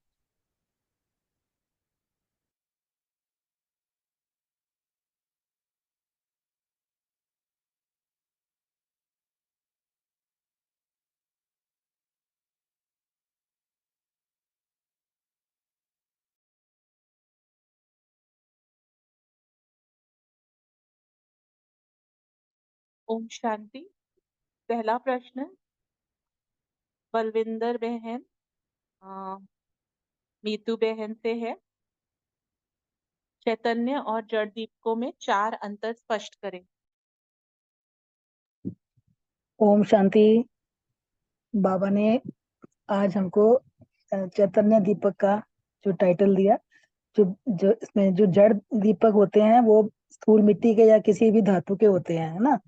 ओम शांति। पहला प्रश्न बलविंदर बहन मीतू बहन से है। चैतन्य और जड़ दीपकों में 4 अंतर स्पष्ट करें। ओम शांति। बाबा ने आज हमको चैतन्य दीपक का जो टाइटल दिया, जो जो इसमें जो जड़ दीपक होते हैं वो स्थूल मिट्टी के या किसी भी धातु के होते हैं, है ना।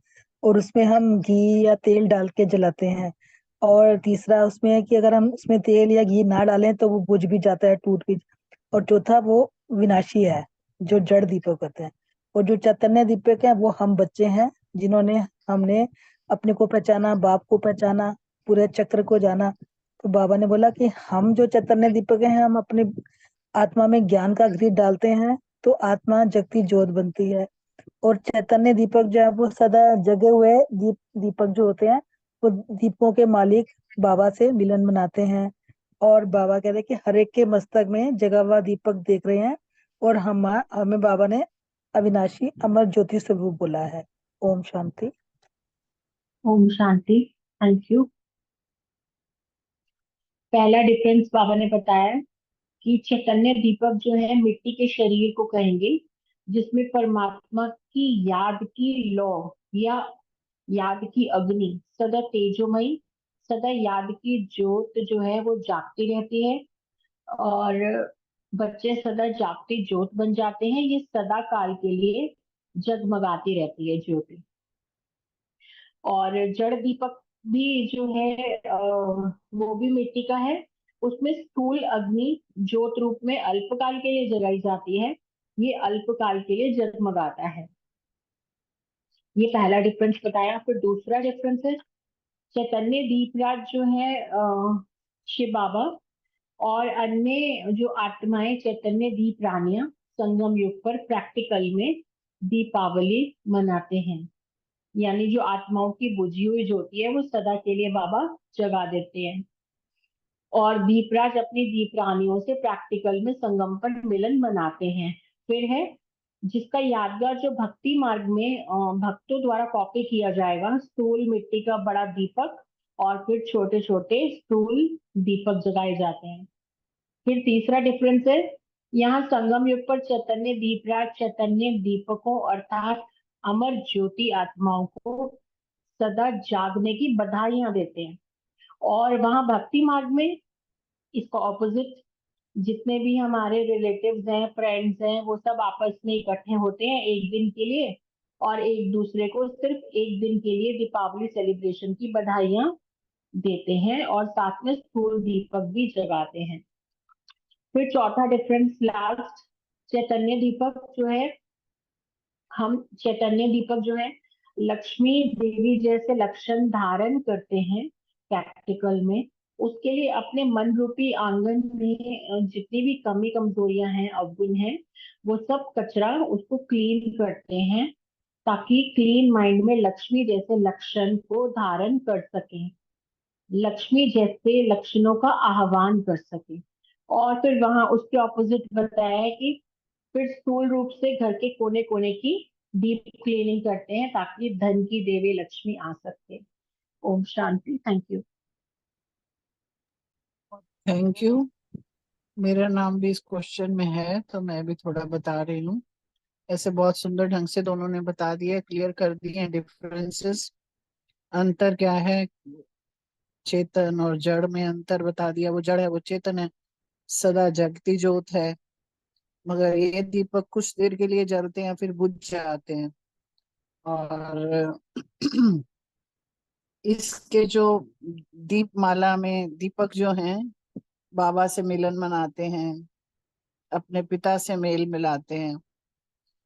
और उसमें हम घी या तेल डाल के जलाते हैं। और तीसरा उसमें है कि अगर हम उसमें तेल या घी ना डालें तो वो बुझ भी जाता है, टूट भी। और चौथा वो विनाशी है, जो जड़ दीपक होते हैं। और जो चैतन्य दीपक है वो हम बच्चे हैं, जिन्होंने हमने अपने को पहचाना, बाप को पहचाना, पूरे चक्र को जाना। तो बाबा ने बोला कि हम जो चैतन्य दीपक हैं, हम अपने आत्मा में ज्ञान का घृत डालते हैं तो आत्मा जगती ज्योत बनती है। और चैतन्य दीपक जो है वो सदा जगे हुए दीपक जो होते हैं, वो दीपों के मालिक बाबा से मिलन मनाते हैं। और बाबा कहते हैं कि हर एक के मस्तक में जगा हुआ दीपक देख रहे हैं। और हमें बाबा ने अविनाशी अमर ज्योति स्वरूप बोला है। ओम शांति। ओम शांति। Thank you. पहला डिफरेंस बाबा ने बताया कि चैतन्य दीपक जो है मिट्टी के शरीर को कहेंगे, जिसमें परमात्मा की याद की लौ या याद की अग्नि सदा तेजोमयी, सदा याद की ज्योत जो है वो जागती रहती है। और बच्चे सदा जागती ज्योत बन जाते हैं। ये सदा काल के लिए जगमगाती रहती है ज्योति। और जड़ दीपक भी जो है वो भी मिट्टी का है। उसमें स्थूल अग्नि ज्योत रूप में अल्पकाल के लिए जलाई जाती है। ये अल्पकाल के लिए जगमगाता है। ये पहला डिफरेंस बताया। फिर दूसरा डिफरेंस है चैतन्य दीपराज जो है शिव बाबा और अन्य जो आत्माएं चैतन्य दीप रानियां संगम युग पर प्रैक्टिकल में दीपावली मनाते हैं। यानी जो आत्माओं की बुझी हुई ज्योति है वो सदा के लिए बाबा जगा देते हैं। और दीपराज अपनी दीप रानियों से प्रैक्टिकल में संगम पर मिलन मनाते हैं। फिर है जिसका यादगार जो भक्ति मार्ग में भक्तों द्वारा कॉपी किया जाएगा, स्थूल मिट्टी का बड़ा दीपक और फिर छोटे छोटे स्थूल दीपक जगाए जाते हैं। फिर तीसरा डिफरेंस है यहाँ संगम युग पर चैतन्य दीपराज चैतन्य दीपकों अर्थात अमर ज्योति आत्माओं को सदा जागने की बधाइयां देते हैं। और वहां भक्ति मार्ग में इसका ऑपोजिट, जितने भी हमारे रिलेटिव्स हैं, फ्रेंड्स हैं, वो सब आपस में इकट्ठे होते हैं एक दिन के लिए और एक दूसरे को सिर्फ एक दिन के लिए दीपावली सेलिब्रेशन की बधाइयां देते हैं और साथ में स्थूल दीपक भी जगाते हैं। फिर चौथा डिफरेंस लास्ट, चैतन्य दीपक जो है, हम चैतन्य दीपक जो है लक्ष्मी देवी जैसे लक्षण धारण करते हैं प्रैक्टिकल में। उसके लिए अपने मन रूपी आंगन में जितनी भी कमी कमजोरियां हैं, अवगुण हैं, वो सब कचरा उसको क्लीन करते हैं ताकि क्लीन माइंड में लक्ष्मी जैसे लक्षण को धारण कर सकें, लक्ष्मी जैसे लक्षणों का आह्वान कर सके। और फिर वहां उसके ऑपोजिट बताया है कि फिर स्थूल रूप से घर के कोने कोने की डीप क्लीनिंग करते हैं ताकि धन की देवी लक्ष्मी आ सके। ओम शांति। Thank you. Thank you. मेरा नाम भी इस क्वेश्चन में है तो मैं भी थोड़ा बता रही हूँ। ऐसे बहुत सुंदर ढंग से दोनों ने बता दिया, क्लियर कर दिए हैं डिफरेंसेस, अंतर क्या है, चेतन और जड़ में अंतर बता दिया। वो जड़ है, वो चेतन है, सदा जगती ज्योत है। मगर ये दीपक कुछ देर के लिए जलते हैं फिर बुझ जाते हैं। और इसके जो दीपमाला में दीपक जो हैं बाबा से मिलन मनाते हैं, अपने पिता से मेल मिलाते हैं,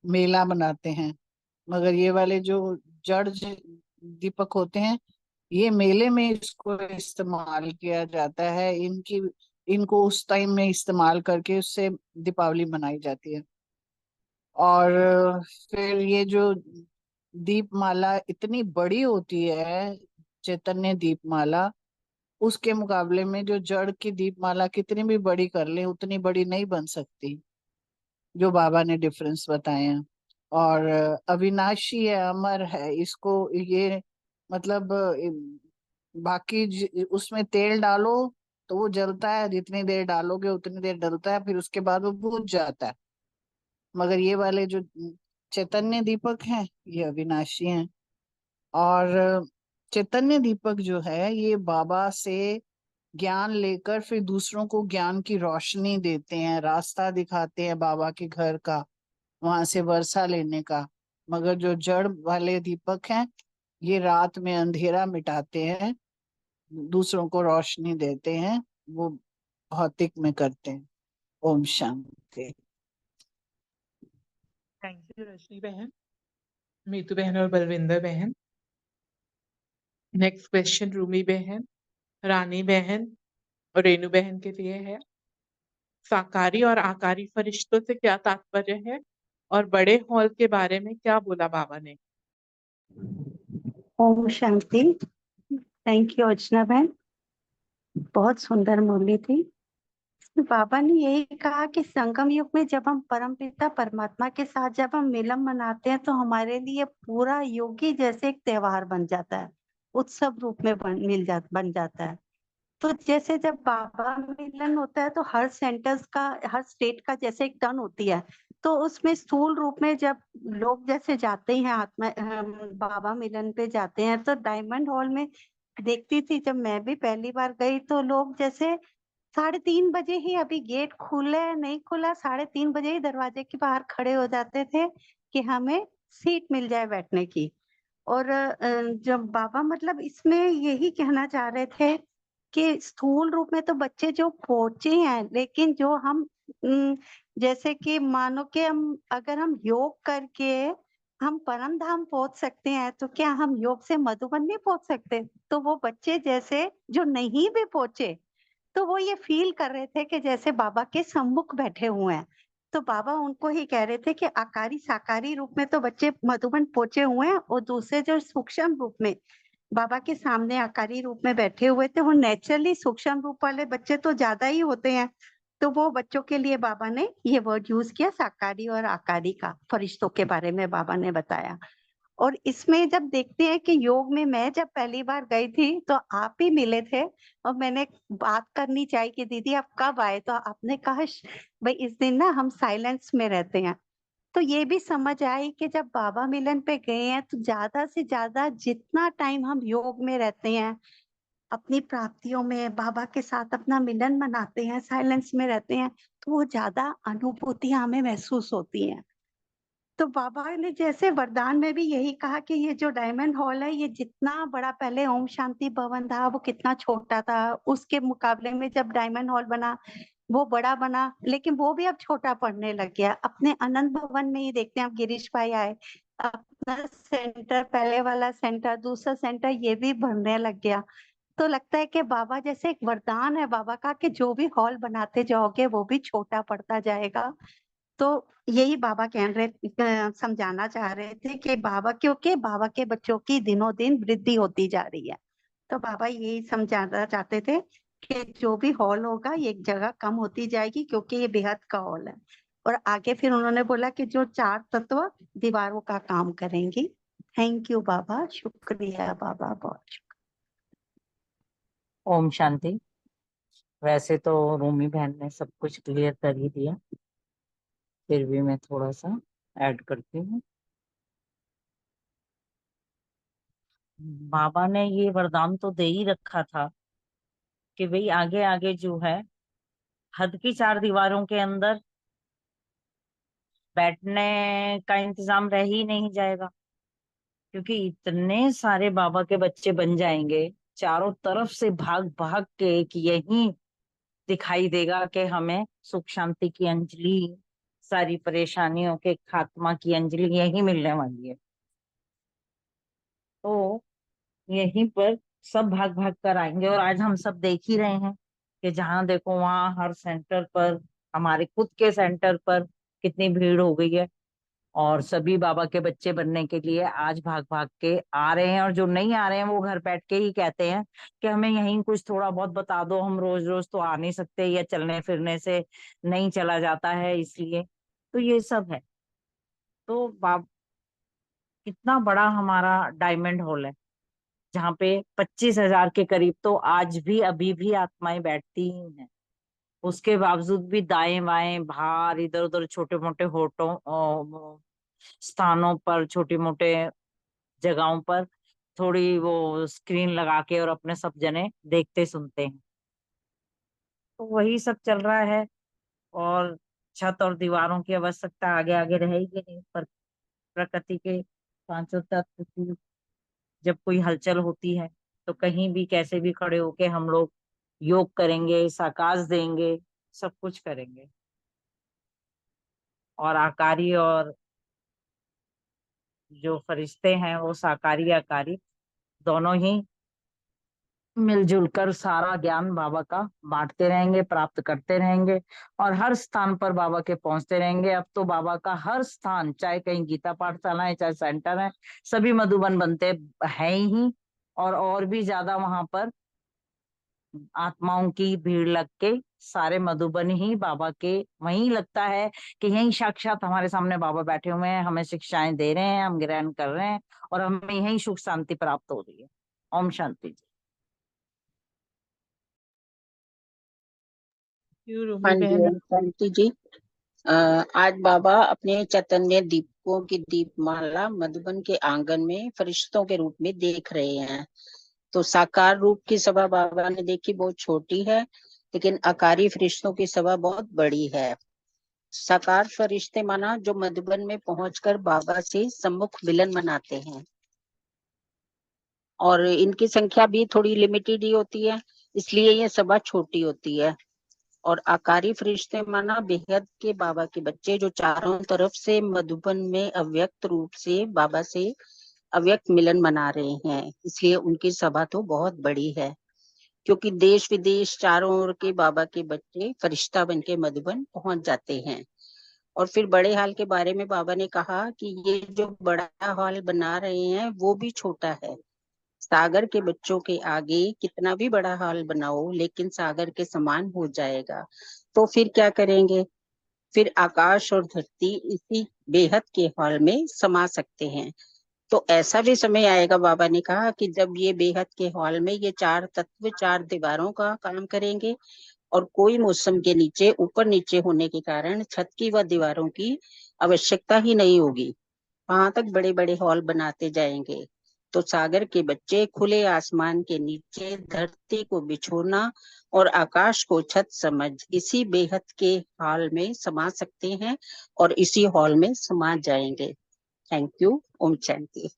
मेला बनाते हैं। मगर ये वाले जो दीपक होते हैं, ये मेले में इसको इस्तेमाल किया जाता है। इनको उस टाइम में इस्तेमाल करके उससे दीपावली मनाई जाती है। और फिर ये जो दीपमाला इतनी बड़ी होती है, चैतन्य दीपमाला, उसके मुकाबले में जो जड़ की दीपमाला कितनी भी बड़ी कर ले उतनी बड़ी नहीं बन सकती, जो बाबा ने डिफरेंस बताए हैं। और अविनाशी है, अमर है, इसको ये मतलब बाकी उसमें तेल डालो तो वो जलता है, जितनी देर डालोगे उतनी देर डलता है, फिर उसके बाद वो बुझ जाता है। मगर ये वाले जो चैतन्य दीपक हैं ये अविनाशी हैं। और चैतन्य दीपक जो है ये बाबा से ज्ञान लेकर फिर दूसरों को ज्ञान की रोशनी देते हैं, रास्ता दिखाते हैं बाबा के घर का, वहां से वर्षा लेने का। मगर जो जड़ वाले दीपक हैं ये रात में अंधेरा मिटाते हैं, दूसरों को रोशनी देते हैं, वो भौतिक में करते हैं। ओम शांति। थैंक यू रजनी बहन, मीतू बहन और बलविंदर बहन। नेक्स्ट क्वेश्चन रूमी बहन, रानी बहन और रेनू बहन के लिए है। साकारी और आकारी फरिश्तों से क्या तात्पर्य है और बड़े हॉल के बारे में क्या बोला बाबा ने? ओम शांति। थैंक यू अर्चना बहन, बहुत सुंदर मुरली थी। बाबा ने यही कहा कि संगम युग में जब हम परमपिता परमात्मा के साथ जब हम मिलन मनाते हैं तो हमारे लिए पूरा युग ही जैसे एक त्योहार बन जाता है, उत्सव रूप में बन जाता है। तो जैसे जब बाबा मिलन होता है तो हर सेंटर्स का, हर स्टेट का जैसे एक टर्न होती है, तो उसमें स्थूल रूप में जब लोग जैसे जाते हैं आत्मा बाबा मिलन पे जाते हैं, तो डायमंड हॉल में देखती थी जब मैं भी पहली बार गई, तो लोग जैसे 3:30 बजे ही, अभी गेट खुले नहीं खुला, 3:30 बजे ही दरवाजे के बाहर खड़े हो जाते थे कि हमें सीट मिल जाए बैठने की। और जब बाबा मतलब इसमें यही कहना चाह रहे थे कि स्थूल रूप में तो बच्चे जो पहुंचे हैं, लेकिन जो हम जैसे कि मानो कि अगर हम योग करके हम परम धाम पहुंच सकते हैं, तो क्या हम योग से मधुबन नहीं पहुंच सकते? तो वो बच्चे जैसे जो नहीं भी पहुंचे, तो वो ये फील कर रहे थे कि जैसे बाबा के सम्मुख बैठे हुए हैं। तो बाबा उनको ही कह रहे थे कि आकारी साकारी रूप में तो बच्चे मधुबन पहुंचे हुए हैं, और दूसरे जो सूक्ष्म रूप में बाबा के सामने आकारी रूप में बैठे हुए थे, वो नेचुरली सूक्ष्म रूप वाले बच्चे तो ज्यादा ही होते हैं। तो वो बच्चों के लिए बाबा ने ये वर्ड यूज किया, साकारी और आकारी का, फरिश्तों के बारे में बाबा ने बताया। और इसमें जब देखते हैं कि योग में मैं जब पहली बार गई थी तो आप ही मिले थे, और मैंने बात करनी चाहिए कि दीदी आप कब आए, तो आपने कहा भाई इस दिन ना हम साइलेंस में रहते हैं। तो ये भी समझ आई कि जब बाबा मिलन पे गए हैं तो ज्यादा से ज्यादा जितना टाइम हम योग में रहते हैं, अपनी प्राप्तियों में बाबा के साथ अपना मिलन मनाते हैं, साइलेंस में रहते हैं, तो वो ज्यादा अनुभूतियां हमें महसूस होती हैं। तो बाबा ने जैसे वरदान में भी यही कहा कि ये जो डायमंड हॉल है, ये जितना बड़ा पहले ओम शांति भवन था वो कितना छोटा था, उसके मुकाबले में जब डायमंड हॉल बना वो बड़ा बना, लेकिन वो भी अब छोटा पड़ने लग गया। अपने आनंद भवन में ही देखते हैं, अब गिरीश भाई आए, अपना सेंटर, पहले वाला सेंटर, दूसरा सेंटर, ये भी बनने लग गया। तो लगता है कि बाबा जैसे एक वरदान है बाबा का कि जो भी हॉल बनाते जाओगे वो भी छोटा पड़ता जाएगा। तो यही बाबा कह रहे समझाना चाह रहे थे कि बाबा, क्योंकि बाबा के बच्चों की दिनों दिन वृद्धि होती जा रही है, तो बाबा यही समझाना चाहते थे कि जो भी हॉल होगा ये एक जगह कम होती जाएगी, क्योंकि ये बेहद का हॉल है। और आगे फिर उन्होंने बोला कि जो 4 तत्व दीवारों का काम करेंगी। थैंक यू बाबा, शुक्रिया बाबा, बहुत ओम शांति। वैसे तो रूमी बहन ने सब कुछ क्लियर कर ही दिया, फिर भी मैं थोड़ा सा ऐड करती हूँ। बाबा ने ये वरदान तो दे ही रखा था कि भाई आगे आगे जो है हद की 4 दीवारों के अंदर बैठने का इंतजाम रह ही नहीं जाएगा, क्योंकि इतने सारे बाबा के बच्चे बन जाएंगे, चारों तरफ से भाग भाग के कि यही दिखाई देगा कि हमें सुख शांति की अंजलि, सारी परेशानियों के खात्मा की अंजलि यही मिलने वाली है। तो यहीं पर सब भाग भाग कर आएंगे। और आज हम सब देख ही रहे हैं कि जहां देखो वहां हर सेंटर पर, हमारे खुद के सेंटर पर कितनी भीड़ हो गई है, और सभी बाबा के बच्चे बनने के लिए आज भाग भाग के आ रहे हैं। और जो नहीं आ रहे हैं वो घर बैठ के ही कहते हैं कि हमें यहीं कुछ थोड़ा बहुत बता दो, हम रोज रोज तो आ नहीं सकते, या चलने फिरने से नहीं चला जाता है इसलिए। तो ये सब है। तो कितना बड़ा हमारा डायमंड हॉल है, जहाँ पे 25,000 के करीब तो आज भी अभी भी आत्माएं बैठती ही हैं। उसके बावजूद भी दाएं बाएं बाहर इधर उधर छोटे मोटे होटों स्थानों पर, छोटे मोटे जगहों पर थोड़ी वो स्क्रीन लगा के और अपने सब जने देखते सुनते हैं। तो वही सब चल रहा है। और छत और दीवारों की आवश्यकता आगे आगे रहेगी नहीं, पर प्रकृति के 5 तत्व की जब कोई हलचल होती है तो कहीं भी कैसे भी खड़े होके हम लोग योग करेंगे, साकाश देंगे, सब कुछ करेंगे। और आकारी और जो फरिश्ते हैं वो साकारी आकारी दोनों ही मिलजुल कर सारा ज्ञान बाबा का बांटते रहेंगे, प्राप्त करते रहेंगे, और हर स्थान पर बाबा के पहुंचते रहेंगे। अब तो बाबा का हर स्थान, चाहे कहीं गीता पाठशाला है, चाहे सेंटर है, सभी मधुबन बनते हैं ही। और भी ज्यादा वहां पर आत्माओं की भीड़ लग के सारे मधुबन ही बाबा के, वहीं लगता है कि यहीं साक्षात हमारे सामने बाबा बैठे हुए हैं, हमें शिक्षाएं दे रहे हैं, हम ग्रहण कर रहे हैं, और हमें यहीं सुख शांति प्राप्त हो रही है। ओम शांति जी। हाँ जी, ओम शांति जी। आज बाबा अपने चैतन्य दीपकों की दीपमाला मधुबन के आंगन में फरिश्तों के रूप में देख रहे हैं। तो साकार रूप की सभा बाबा ने देखी बहुत छोटी है, लेकिन आकारी फरिश्तों की सभा बहुत बड़ी है। साकार फरिश्ते माना जो मधुबन में पहुंचकर बाबा से सम्मुख मिलन मनाते हैं, और इनकी संख्या भी थोड़ी लिमिटेड ही होती है, इसलिए ये सभा छोटी होती है। और आकारी फरिश्ते माना बेहद के बाबा के बच्चे जो चारों तरफ से मधुबन में अव्यक्त रूप से बाबा से अव्यक्त मिलन मना रहे हैं, इसलिए उनकी सभा तो बहुत बड़ी है। क्योंकि देश विदेश चारों ओर के बाबा के बच्चे फरिश्ता बन के मधुबन पहुंच जाते हैं। और फिर बड़े हॉल के बारे में बाबा ने कहा कि ये जो बड़ा हॉल बना रहे हैं वो भी छोटा है। सागर के बच्चों के आगे कितना भी बड़ा हॉल बनाओ, लेकिन सागर के समान हो जाएगा। तो फिर क्या करेंगे? फिर आकाश और धरती इसी बेहद के हॉल में समा सकते हैं। तो ऐसा भी समय आएगा, बाबा ने कहा, कि जब ये बेहद के हॉल में ये 4 तत्व 4 दीवारों का काम करेंगे, और कोई मौसम के नीचे ऊपर नीचे होने के कारण छत की व दीवारों की आवश्यकता ही नहीं होगी। वहां तक बड़े बड़े हॉल बनाते जाएंगे तो सागर के बच्चे खुले आसमान के नीचे धरती को बिछोना और आकाश को छत समझ इसी बेहद के हॉल में समा सकते हैं और इसी हॉल में समा जाएंगे। Thank you. Om Shanti.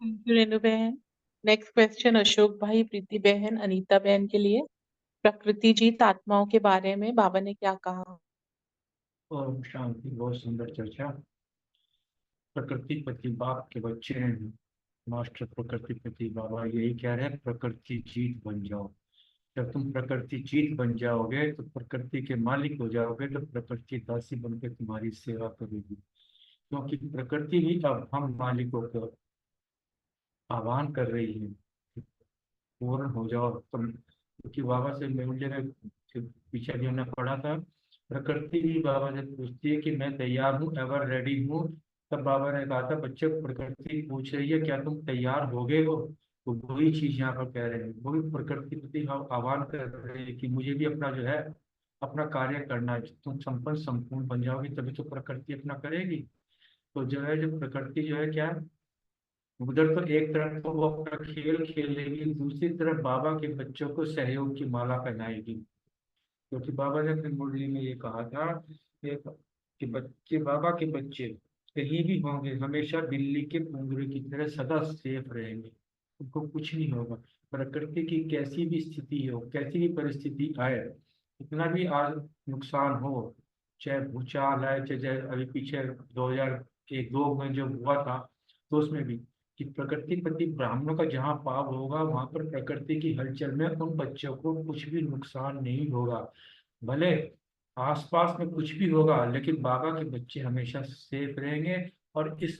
Thank you Renu बहन। नेक्स्ट क्वेश्चन अशोक भाई, प्रीति बहन, अनीता बहन के लिए। प्रकृति जीत आत्माओं के बारे में बाबा ने क्या कहा? ओम शांति। बहुत सुंदर चर्चा। प्रकृति पति बाप के बच्चे हैं। मास्टर प्रकृति पति बाबा यही कह रहे हैं, प्रकृति जीत बन जाओ। जब तुम प्रकृति जीत बन जाओगे तो प्रकृति के मालिक हो जाओगे, तो प्रकृति दासी बनकर तुम्हारी सेवा करेगी। क्योंकि प्रकृति भी अब हम मालिकों को आह्वान कर रही है, पूर्ण हो जाओ तुम। क्योंकि बाबा से मुझे पीछे भी हमने पढ़ा था, प्रकृति भी बाबा से पूछती है कि मैं तैयार हूँ, एवर रेडी हूँ। तब बाबा ने कहा था, बच्चे प्रकृति पूछ रही है क्या तुम तैयार हो गए हो। तो वही चीज यहाँ पर कह रहे हैं, वो भी प्रकृति प्रति आह्वान कर रहे हैं कि मुझे भी अपना जो है अपना कार्य करना है। तुम संपन्न संपूर्ण बन जाओगी तभी तो प्रकृति अपना करेगी। तो जो है जो प्रकृति जो है क्या है, उधर तो एक तरफ तो वो अपना खेल खेलेगी, दूसरी तरफ बाबा के बच्चों को सहयोग की माला पहनाएगी। क्योंकि बाबा ने अपनी मुरली में ये कहा था कि बच्चे बाबा के बच्चे कहीं भी होंगे हमेशा बिल्ली के पिंजरे की तरह सदा सेफ रहेंगे, उनको कुछ नहीं होगा। प्रकृति की कैसी भी स्थिति हो, कैसी भी परिस्थिति आए, कितना भी नुकसान हो, चाहे भूचाल आए, चाहे अभी पीछे 2001-2 में जो हुआ था, तो उसमें भी कि प्रकृति प्रति ब्राह्मणों का जहाँ पाप होगा वहां पर प्रकृति की हलचल में उन बच्चों को कुछ भी नुकसान नहीं होगा। भले आसपास में कुछ भी होगा लेकिन बाबा के बच्चे हमेशा सेफ रहेंगे। और इस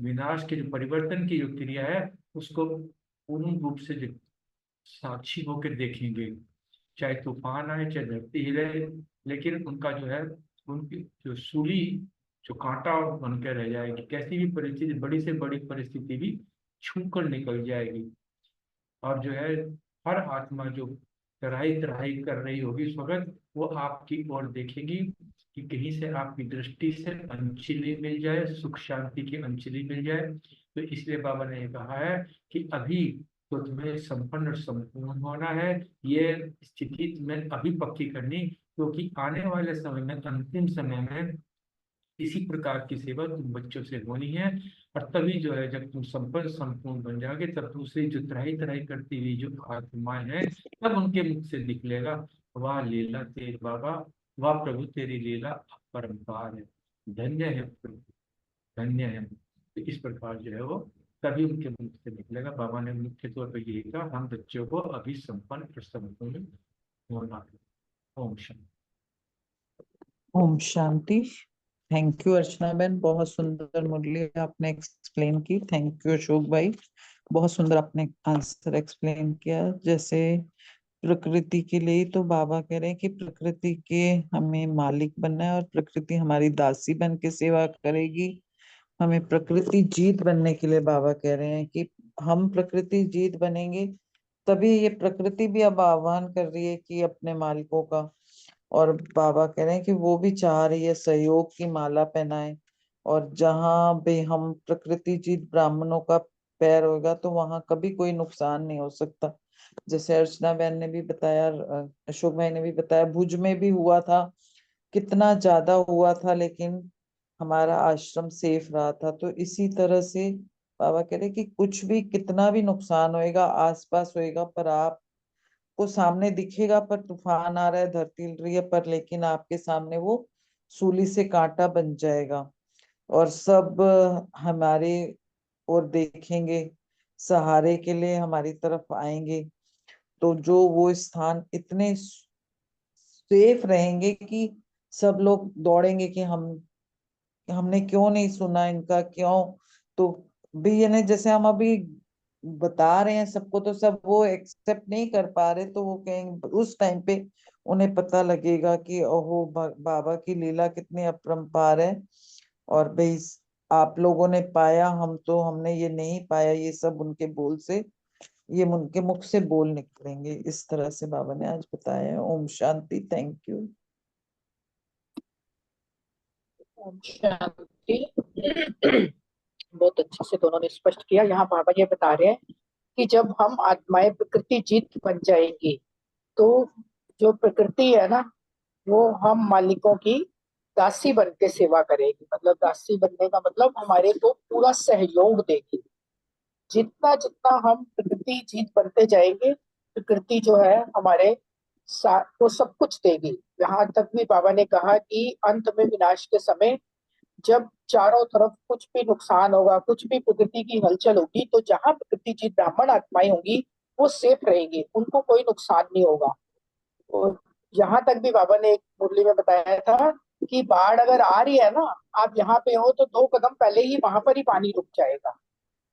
विनाश के जो परिवर्तन की जो क्रिया है उसको पूर्ण रूप से जो साक्षी होकर देखेंगे। चाहे तूफान आए, चाहे धरती हिले, लेकिन उनका जो है उनकी जो सूली जो कांटा बन के रह जाएगी। कैसी भी परिस्थिति, बड़ी से बड़ी परिस्थिति भी छू कर निकल जाएगी। और जो है हर आत्मा जो तराई तराई कर रही होगी इस वक्त, वो आपकी ओर देखेगी कि कहीं से आपकी दृष्टि से अंजलि मिल जाए, सुख शांति की अंजलि मिल जाए। तो इसलिए बाबा ने कहा है कि अभी तो तुम्हें संपन्न और संपूर्ण होना है। ये स्थिति तुम्हें अभी पक्की करनी, क्योंकि आने वाले समय में, अंतिम समय में इसी प्रकार की सेवा तुम बच्चों से होनी है। और तभी जो है जब तुम संपन्न संपूर्ण बन जाओगे, तब दूसरी जो तराई तराई करती हुई जो आत्माएं हैं, तब उनके मुख से निकलेगा, वाह लीला तेरी बाबा, वाह प्रभु तेरी लीला अपरंपार है, धन्य है प्रभु, धन्य है। तो इस प्रकार जो है वो तभी उनके मुख से निकलेगा। बाबा ने मुख्य तौर पर यही कहा, हम बच्चों को अभी संपन्न और संपूर्ण होना है। ओम शांति। ओम शांति। थैंक यू अर्चना बहन, बहुत सुंदर मुरली आपने एक्सप्लेन की। थैंक यू अशोक भाई, बहुत सुंदर आपने आंसर एक्सप्लेन किया। जैसे प्रकृति के लिए तो बाबा कह रहे हैं कि प्रकृति के हमें मालिक बनना है और प्रकृति हमारी दासी बन के सेवा करेगी। हमें प्रकृति जीत बनने के लिए बाबा कह रहे हैं कि हम प्रकृति जीत बनेंगे, तभी ये प्रकृति भी अब आह्वान कर रही है कि अपने मालिकों का। और बाबा कह रहे हैं कि वो भी चाह रही है सहयोग की माला पहनाए। और जहाँ भी हम प्रकृति जीत ब्राह्मणों का पैर होगा तो वहां कभी कोई नुकसान नहीं हो सकता। जैसे अर्चना बहन ने भी बताया, अशोक भाई ने भी बताया, भुज में भी हुआ था, कितना ज्यादा हुआ था, लेकिन हमारा आश्रम सेफ रहा था। तो इसी तरह से बाबा कह रहे कि कुछ भी कितना भी नुकसान होएगा आसपास होएगा, पर आप को सामने दिखेगा पर तूफान आ रहा है, धरती हिल रही है, पर लेकिन आपके सामने वो सूली से कांटा बन जाएगा और सब हमारे ओर देखेंगे, सहारे के लिए हमारी तरफ आएंगे। तो जो वो स्थान इतने सेफ रहेंगे कि सब लोग दौड़ेंगे कि हमने क्यों नहीं सुना इनका, क्यों। तो भी यानी जैसे हम अभी बता रहे हैं सबको तो सब वो एक्सेप्ट नहीं कर पा रहे, तो वो कहेंगे उस टाइम पे उन्हें पता लगेगा कि ओहो बाबा की लीला कितनी अपरंपार है। और भाई आप लोगों ने पाया, हमने ये नहीं पाया, ये सब उनके बोल से ये उनके मुख से बोल निकलेंगे। इस तरह से बाबा ने आज बताया है। ओम शांति। Thank you. ओम शांति। बहुत अच्छे से दोनों ने स्पष्ट किया। यहाँ बाबा ये बता रहे हैं कि जब हम आत्माएं प्रकृति जीत बन जाएंगी तो जो प्रकृति है ना, वो हम मालिकों की दासी बन के सेवा करेगी। मतलब दासी बनने का मतलब हमारे को पूरा सहयोग देगी। जितना जितना हम प्रकृति जीत बनते जाएंगे, प्रकृति जो है हमारे साथ वो सब कुछ देगी। यहाँ तक भी बाबा ने कहा कि अंत में विनाश के समय जब चारों तरफ कुछ भी नुकसान होगा, कुछ भी प्रकृति की हलचल होगी, तो जहां प्रकृति जीत ब्राह्मण आत्माएं होंगी वो सेफ रहेंगी, उनको कोई नुकसान नहीं होगा। और यहाँ तक भी बाबा ने एक मुरली में बताया था कि बाढ़ अगर आ रही है ना, आप यहाँ पे हो तो 2 कदम पहले ही वहां पर ही पानी रुक जाएगा।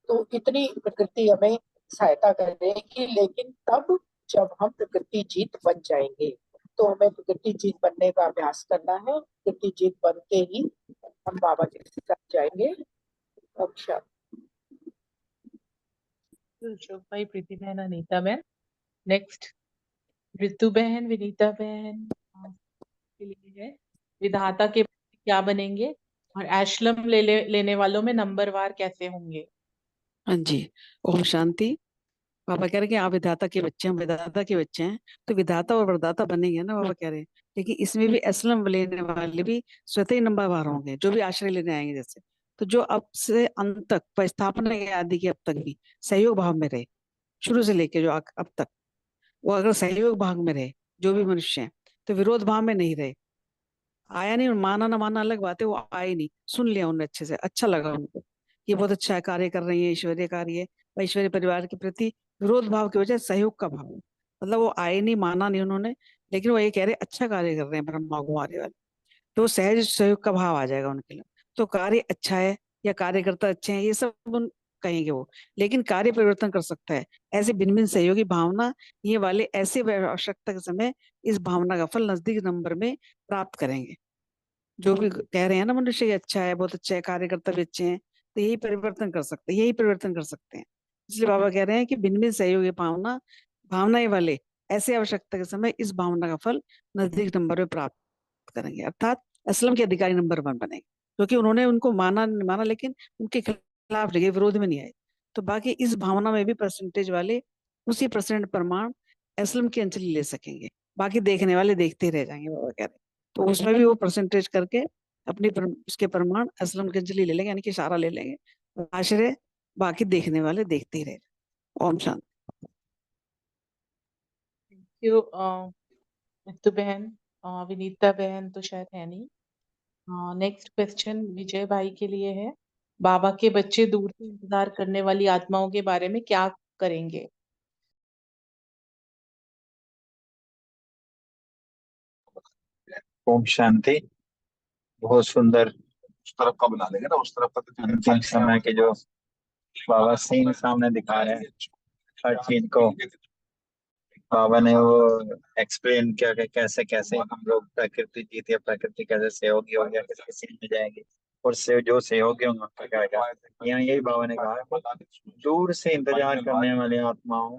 तो इतनी प्रकृति हमें सहायता करेगी। लेकिन तब जब हम प्रकृति जीत बन जाएंगे, तो हमें प्रकृति जीत बनने का अभ्यास करना है। प्रकृति जीत बनते ही हम बाबा के साथ जाएंगे। अच्छा, अशोक भाई, प्रीति बहन, अनीता बहन। नेक्स्ट ऋतु बहन, विनीता बहन के लिए है विधाता के क्या बनेंगे और एशलम लेने वालों में नंबरवार कैसे होंगे। हाँ जी। ओम शांति। बाबा कह रहे हैं कि आप विधाता के बच्चे हैं, हम विधाता के बच्चे हैं, तो विधाता और वरदाता बनेंगे ना, बाबा कह रहे हैं। लेकिन इसमें भी असलम लेने वाले भी स्वतः ही नंबरवार होंगे, जो भी आश्रय लेने आएंगे। जैसे तो जो अब से अंत तक स्थापना के आदि के अब तक भी सहयोग भाव में रहे, शुरू से लेके जो अब तक, वो अगर सहयोग भाव में रहे, जो भी मनुष्य हैं, तो विरोध भाव में नहीं रहे। आया नहीं, और माना ना माना अलग बात है, वो आए नहीं, सुन लिया उन्होंने अच्छे से, अच्छा लगा उनको, ये बहुत अच्छा कार्य कर रही है, ईश्वरीय कार्य है, और ईश्वरीय परिवार के प्रति विरोध भाव की वजह सहयोग का भाव। मतलब वो आए नहीं, माना नहीं उन्होंने, लेकिन वो ये कह रहे अच्छा कार्य कर रहे हैं ब्रह्मा कुमारी वाले, तो सहज सहयोग का भाव आ जाएगा उनके लिए। तो कार्य अच्छा है या कार्यकर्ता अच्छे हैं, ये सब उन कहेंगे वो, लेकिन कार्य परिवर्तन कर सकता है। ऐसे भिन्न भिन्न सहयोगी भावना ये वाले ऐसे आवश्यकता के समय इस भावना का फल नजदीक नंबर में प्राप्त करेंगे। जो भी कह रहे हैं ना मनुष्य ये अच्छा है, बहुत अच्छा है, कार्यकर्ता भी अच्छे हैं, तो यही परिवर्तन कर सकते हैं, यही परिवर्तन कर सकते हैं। इसलिए बाबा कह रहे हैं कि भिन्न भिन्न सहयोगी भावनाएं वाले ऐसे आवश्यकता के समय इस भावना का फल नजदीक नंबर में प्राप्त करेंगे, अर्थात असलम के अधिकारी नंबर 1 बनेंगे, क्योंकि उन्होंने उनको माना लेकिन उनके खिलाफ लगे, विरोध में नहीं आए। तो बाकी इस भावना में भी परसेंटेज वाले उसी परसेंट प्रमाण असलम की अंजलि ले सकेंगे, बाकी देखने वाले देखते ही रह जाएंगे, बाबा कह रहे हैं। तो उसमें भी वो परसेंटेज करके उसके प्रमाण असलम की अंजलि ले लेंगे, यानी कि इशारा ले लेंगे, आश्रय बाकी देखने वाले देखते ही रह जाएंगे। ओम शांति। क्यों ऋतु बहन, विनीता बहन तो शायद है नहीं। नेक्स्ट क्वेश्चन विजय भाई के लिए है। बाबा के बच्चे दूर से इंतजार करने वाली आत्माओं के बारे में क्या करेंगे। ओम शांति। बहुत सुंदर। उस तरफ का बना लेंगे ना, उस तरफ का तो अंतिम समय के जो बाबा सीन सामने दिखा रहे हैं, हर चीज को बाबा ने वो एक्सप्लेन किया कि कैसे कैसे हम लोग प्रकृति जीत या प्रकृति कैसे सहयोगी हो गया, किसके सीन में जाएंगे, और से जो सहयोगी होंगे उनका क्या क्या। यहाँ यही बाबा ने कहा कि दूर से इंतजार करने वाली आत्माओं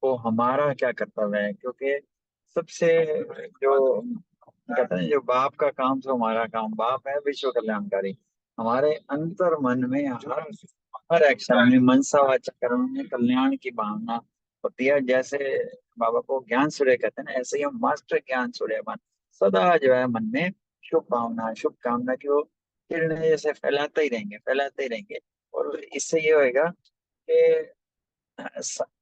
को हमारा क्या कर्तव्य है, क्योंकि सबसे जो कहते हैं जो बाप का काम तो हमारा काम, बाप है विश्व कल्याणकारी। हमारे अंतर मन में हर एक्शन में मनसावाचक कर्म में कल्याण की भावना होती है। जैसे बाबा को ज्ञान सूर्य कहते हैं ना, ऐसे ही हम मास्टर ज्ञान सूर्य मन सदा जो है मन में शुभ भावना शुभ कामना की वो किरणें जैसे फैलाते ही रहेंगे। और इससे ये होएगा कि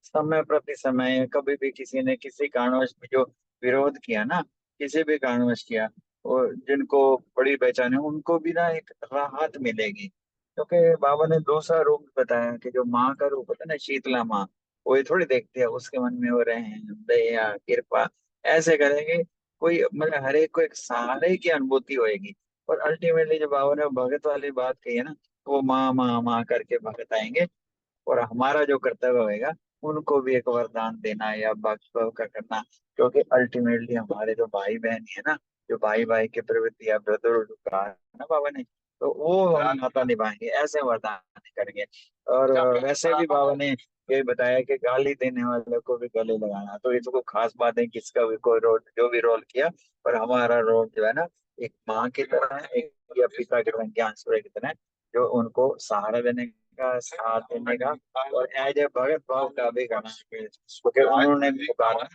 समय प्रति समय कभी भी किसी ने किसी कारणवश में जो विरोध किया ना, किसी भी कारणवश किया, और जिनको बड़ी पहचान है उनको भी ना एक राहत मिलेगी। क्योंकि बाबा ने दूसरा रूप बताया कि जो माँ का रूप होता है ना, शीतला माँ, वो ये थोड़ी देखती है उसके मन में हो रहे हैं दया कृपा, ऐसे करेंगे कोई, मतलब हर एक को एक सहारे की अनुभूति होएगी। और अल्टीमेटली जो बाबा ने भगत वाली बात कही है ना, वो माँ माँ माँ करके भगत आएंगे। और हमारा जो कर्तव्य होएगा उनको भी एक वरदान देना या भक्ति का करना। क्योंकि अल्टीमेटली हमारे जो भाई बहन है ना, जो भाई भाई के प्रवृत्ति या ब्रदर कहा है ना बाबा ने, तो वो हम नाता निभाएंगे, ऐसे वरदान करेंगे। और वैसे भी बाबा ने ये बताया कि गाली देने वाले को भी गले लगाना, तो ये तो कोई खास बात है, किसका भी कोई रोल, जो भी रोल किया, पर हमारा रोल जो है ना, एक माँ की तरह है, एक या पिता की तरह, ज्ञान सूर्य की तरह है, जो उनको सहारा देने का, साथ देने का, और एज ए भगत भाव का भी करना है, क्योंकि उन्होंने भी पुकारा।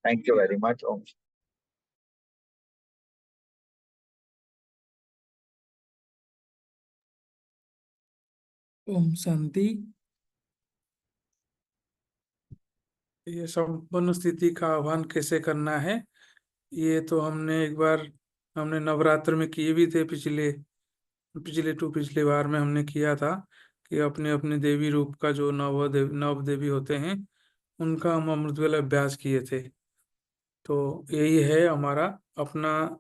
Thank you very much. ओम। ओम शांति। ये संपन्न स्थिति का आह्वान कैसे करना है, ये तो हमने एक बार हमने नवरात्र में किए भी थे, पिछले पिछले बार में हमने किया था कि अपने अपने देवी रूप का जो नव देवी होते हैं उनका हम अमृत वेला अभ्यास किए थे। तो यही है हमारा अपना,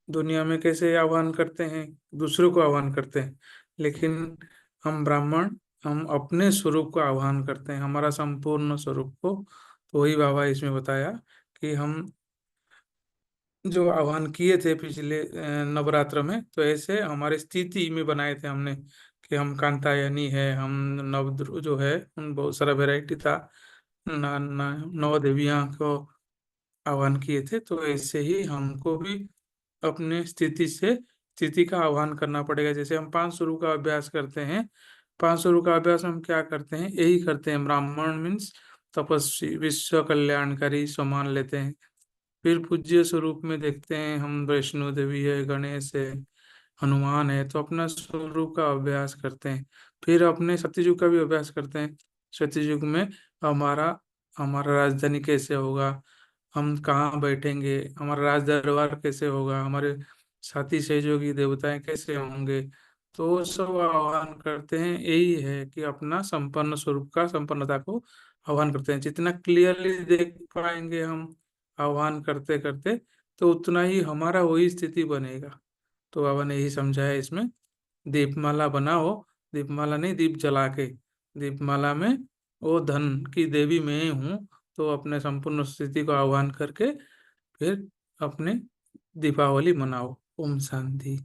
दुनिया में कैसे आह्वान करते हैं, दूसरों को आह्वान करते हैं, लेकिन हम ब्राह्मण हम अपने स्वरूप को आह्वान करते हैं, हमारा संपूर्ण स्वरूप को। तो वही बाबा इसमें बताया कि हम जो आह्वान किए थे पिछले नवरात्र में, तो ऐसे हमारी स्थिति में बनाए थे हमने कि हम कांतायनी है, हम जो है उन बहुत सारा वैरायटी था, नौ देवियां को आह्वान किए थे। तो ऐसे ही हमको भी अपने स्थिति का आह्वान करना पड़ेगा। जैसे हम 500 का अभ्यास करते हैं, 500 का अभ्यास हम क्या करते हैं, यही करते हैं, ब्राह्मण मीन्स तपस्वी, विश्व कल्याणकारी समान लेते हैं। फिर पूज्य स्वरूप में देखते हैं हम, वैष्णो देवी है, गणेश है, हनुमान है, तो अपना स्वरूप का अभ्यास करते हैं। फिर अपने सत्ययुग का भी अभ्यास करते हैं। सत्ययुग में हमारा हमारा राजधानी कैसे होगा, हम कहाँ बैठेंगे, हमारा राज दरबार कैसे होगा, हमारे साथी सहयोगी देवताएं कैसे होंगे, तो वो सब आह्वान करते हैं। यही है कि अपना संपन्न स्वरूप का, संपन्नता को आह्वान करते हैं। जितना क्लियरली देख पाएंगे हम आह्वान करते करते, तो उतना ही हमारा वही स्थिति बनेगा। तो बाबा ने यही समझाया इसमें, दीपमाला बनाओ, दीपमाला नहीं, दीप जला के, दीपमाला में वो धन की देवी मैं ही हूँ, तो अपने संपूर्ण स्थिति को आह्वान करके फिर अपने दीपावली मनाओ। ओम शांति।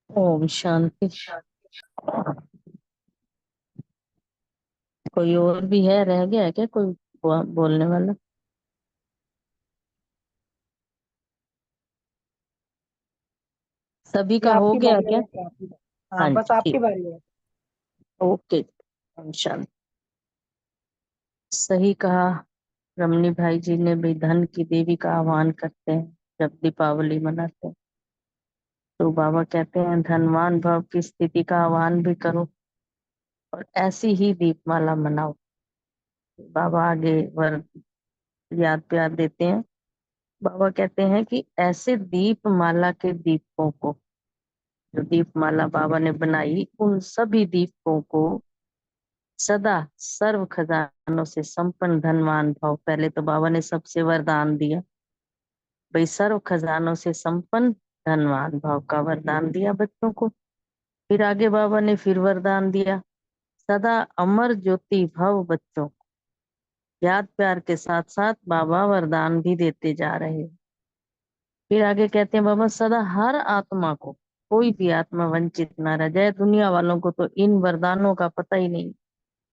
ओम शांति। कोई और भी है, रह गया है क्या कोई बोलने वाला? सभी ये का हो आपकी गया बारी क्या? है, आपकी बारी। हाँ हाँ, बस जी, आपकी ठीक। बारी है। ओके। ओम शांति। सही कहा रमनी भाई जी ने भी, धन की देवी का आह्वान करते हैं जब दीपावली मनाते हैं। तो बाबा कहते हैं धनवान भव की स्थिति का आह्वान भी करो और ऐसी ही दीपमाला मनाओ। बाबा आगे वर याद प्यार देते हैं। बाबा कहते हैं कि ऐसे दीपमाला के दीपों को, जो दीपमाला बाबा ने बनाई, उन सभी दीपों को सदा सर्व खजानों से संपन्न धनवान भाव, पहले तो बाबा ने सबसे वरदान दिया भाई, सर्व खजानों से संपन्न धनवान भाव का वरदान दिया बच्चों को। फिर आगे बाबा ने फिर वरदान दिया, सदा अमर ज्योति भव बच्चों को। याद प्यार के साथ साथ बाबा वरदान भी देते जा रहे हैं। फिर आगे कहते हैं बाबा, सदा हर आत्मा को, कोई भी आत्मा वंचित ना रह जाए। दुनिया वालों को तो इन वरदानों का पता ही नहीं,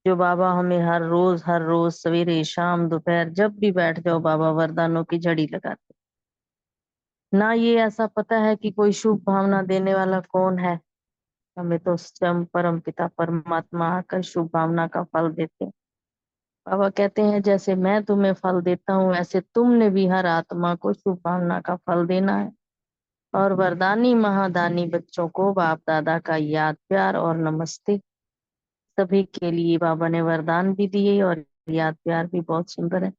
जो बाबा हमें हर रोज सवेरे शाम दोपहर जब भी बैठ जाओ बाबा वरदानों की झड़ी लगाते। ना ये ऐसा पता है कि कोई शुभ भावना देने वाला कौन है, हमें तो स्वयं परम पिता परमात्मा आकर शुभ भावना का फल देते हैं। बाबा कहते हैं जैसे मैं तुम्हें फल देता हूँ, ऐसे तुमने भी हर आत्मा को शुभ भावना का फल देना है। और वरदानी महादानी बच्चों को बाप दादा का याद प्यार और नमस्ते। सभी के लिए बाबा ने वरदान भी दिए और याद प्यार भी बहुत सुंदर है।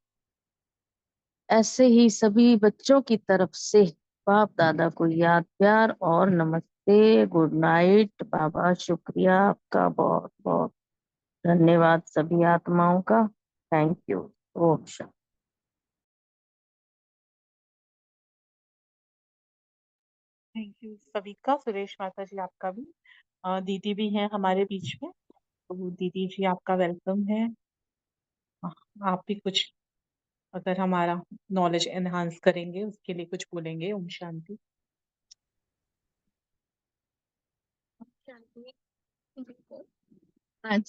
ऐसे ही सभी बच्चों की तरफ से बाप दादा को याद प्यार और नमस्ते, गुड नाइट बाबा, शुक्रिया आपका, बहुत बहुत धन्यवाद सभी आत्माओं का, thank you. Om Shanti. Thank you सभी का। सुरेश माता जी आपका भी। दीदी भी हैं हमारे बीच में, तो दीदी जी आपका वेलकम है। आप भी कुछ अगर हमारा नॉलेज एनहांस करेंगे उसके लिए कुछ बोलेंगे। ओम शांति। शांति। बिल्कुल। आज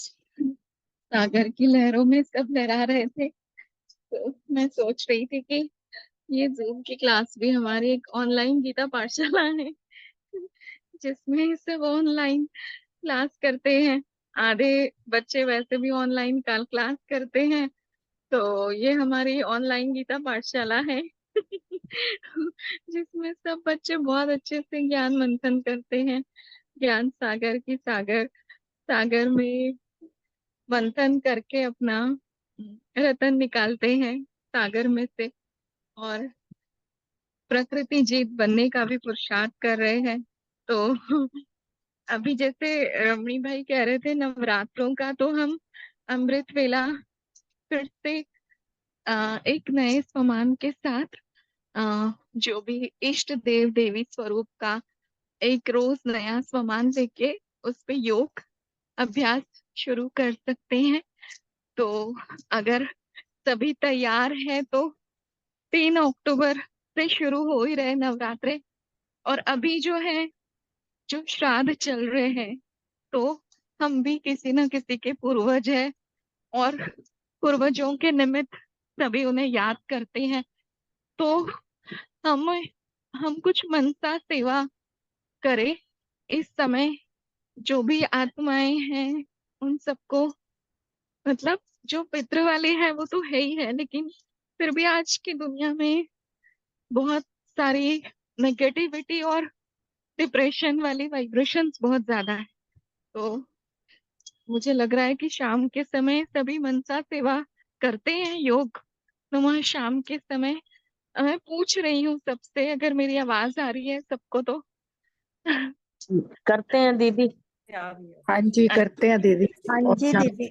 सागर की लहरों में सब लहरा रहे थे, तो मैं सोच रही थी कि ये जूम की क्लास भी हमारी एक ऑनलाइन गीता पाठशाला है, जिसमें सब ऑनलाइन क्लास करते हैं। आधे बच्चे वैसे भी ऑनलाइन क्लास करते हैं, तो ये हमारी ऑनलाइन गीता पाठशाला है जिसमें सब बच्चे बहुत अच्छे से ज्ञान मंथन करते हैं। ज्ञान सागर की सागर में मंथन करके अपना रतन निकालते हैं सागर में से, और प्रकृति जीत बनने का भी पुरुषार्थ कर रहे हैं। तो अभी जैसे रमणी भाई कह रहे थे नवरात्रों का, तो हम अमृत वेला फिर से एक नए स्वमान के साथ जो भी इष्ट देव देवी स्वरूप का एक रोज नया स्वमान लेके उस पे योग अभ्यास शुरू कर सकते हैं। तो अगर सभी तैयार है तो 3 अक्टूबर से शुरू हो ही रहे नवरात्रे, और अभी जो श्राद्ध चल रहे हैं, तो हम भी किसी न किसी के पूर्वज है, और पूर्वजों के निमित्त सभी उन्हें याद करते हैं। तो हम कुछ मनसा सेवा करें इस समय। जो भी आत्माएं हैं उन सबको, मतलब जो पितृ वाले हैं वो तो है ही है, लेकिन फिर भी आज की दुनिया में बहुत सारी नेगेटिविटी और डिप्रेशन वाली वाइब्रेशंस बहुत ज्यादा है। तो मुझे लग रहा है कि शाम के समय सभी मनसा सेवा करते हैं योग। तो वह शाम के समय मैं पूछ रही हूँ सबसे, अगर मेरी आवाज आ रही है सबको तो करते हैं दीदी। हाँ जी, करते हैं दीदी। हाँ जी दीदी।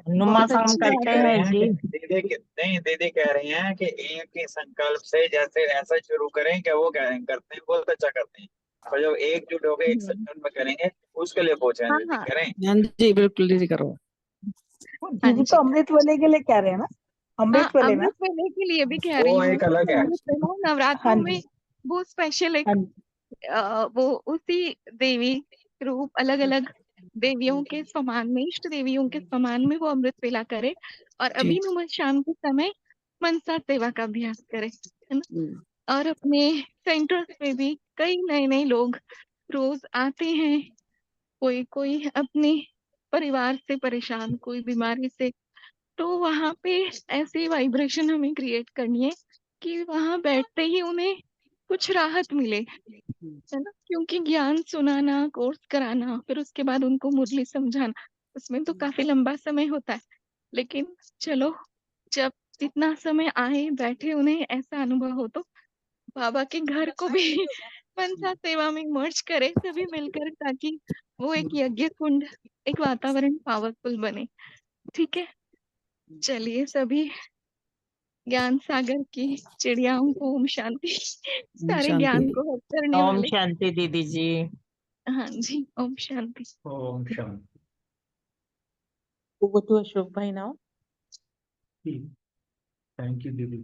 नुमा बहुत काम अच्छी करते बात है। हैं जी। दीदी कह रही हैं कि एक ही संकल्प से जैसे ऐसा शुरू करें कि वो करते हैं, बहुत अच्छा करते हैं, और जब एकजुट होकर एक संकल्प में करेंगे उसके लिए पूछ रहे हैं। दीदी कह रहे हैं। हाँ जी, बिल्कुल दीदी करो। दीदी तो अमृत वाले के लिए कह रहे हैं ना, अमृत वाले ना। अमृत वेले के लिए भी कह रही वो हूँ। एक अलग है। अमृत वेला नवरात्रों हाँ में जी। वो स्पेशल एक वो उसी देवी रूप अलग अलग देवियों के समान में, इष्ट देवियों के समान में वो अमृत वेला करे, और अभी नुमा शाम के समय मनसा सेवा का अभ्यास करे, है ना। और अपने सेंटर्स पे भी कई नए नए लोग रोज आते हैं। कोई अपने परिवार से परेशान, कोई बीमारी से, तो वहां पे ऐसी वाइब्रेशन हमें क्रिएट करनी है कि वहां बैठते ही उन्हें कुछ राहत मिले, है ना। क्योंकि ज्ञान सुनाना, कोर्स कराना, फिर उसके बाद उनको मुरली समझाना, उसमें तो काफी लंबा समय होता है। लेकिन चलो, जब जितना समय आए बैठे उन्हें ऐसा अनुभव हो, तो बाबा के घर को भी मनसा सेवा में मर्ज करे सभी मिलकर, ताकि वो एक यज्ञ कुंड, एक वातावरण पावरफुल बने। ठीक है, चलिए सभी ज्ञान सागर की चिड़ियाओं को ओम शांति। सारे ज्ञान को हर करने ओम वाले। शांति दीदी जी। हाँ जी, ओम शांति। ओम शांति। Over to Ashok bhai now. Thank you दीदी।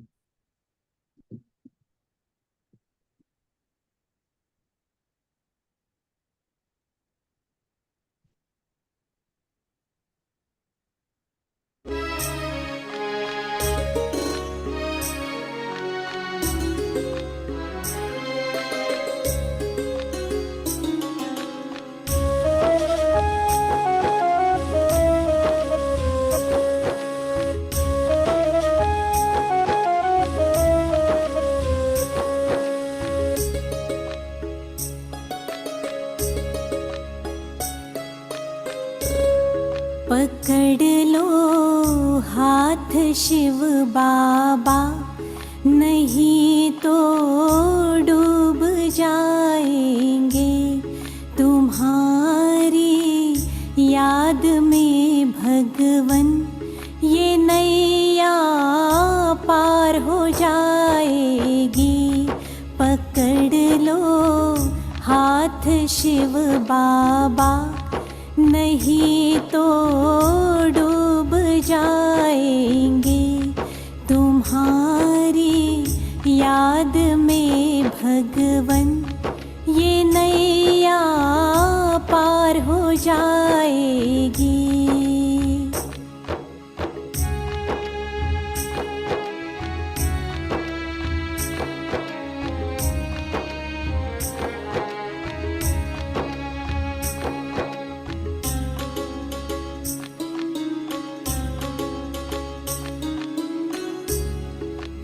पकड़ लो हाथ शिव बाबा, नहीं तो डूब जाएंगे। तुम्हारी याद में भगवन ये नैया पार हो जाएगी। पकड़ लो हाथ शिव बाबा, नहीं तो डूब जाएंगे। तुम्हारी याद में भगवन ये नैया पार हो जाएगी।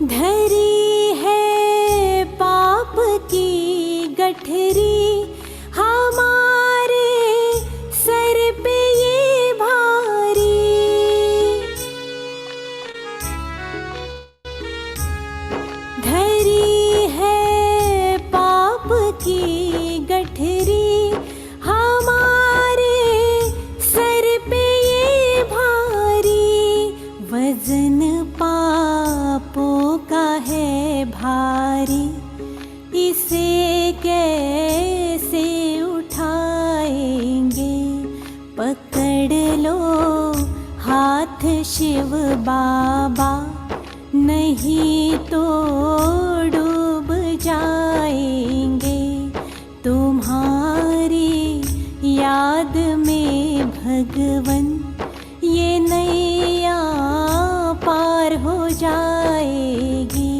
धरी है पाप की गठरी हमारे सर पे ये भारी, धरी है पाप की गठरी हमारे सर पे ये भारी, वजन पापों का है भारी, इसे कैसे उठाएंगे। पकड़ लो हाथ शिव बाबा, नहीं तो डूब जाएंगे। तुम्हारी याद में भगवन ये नैया पार हो जाएगी।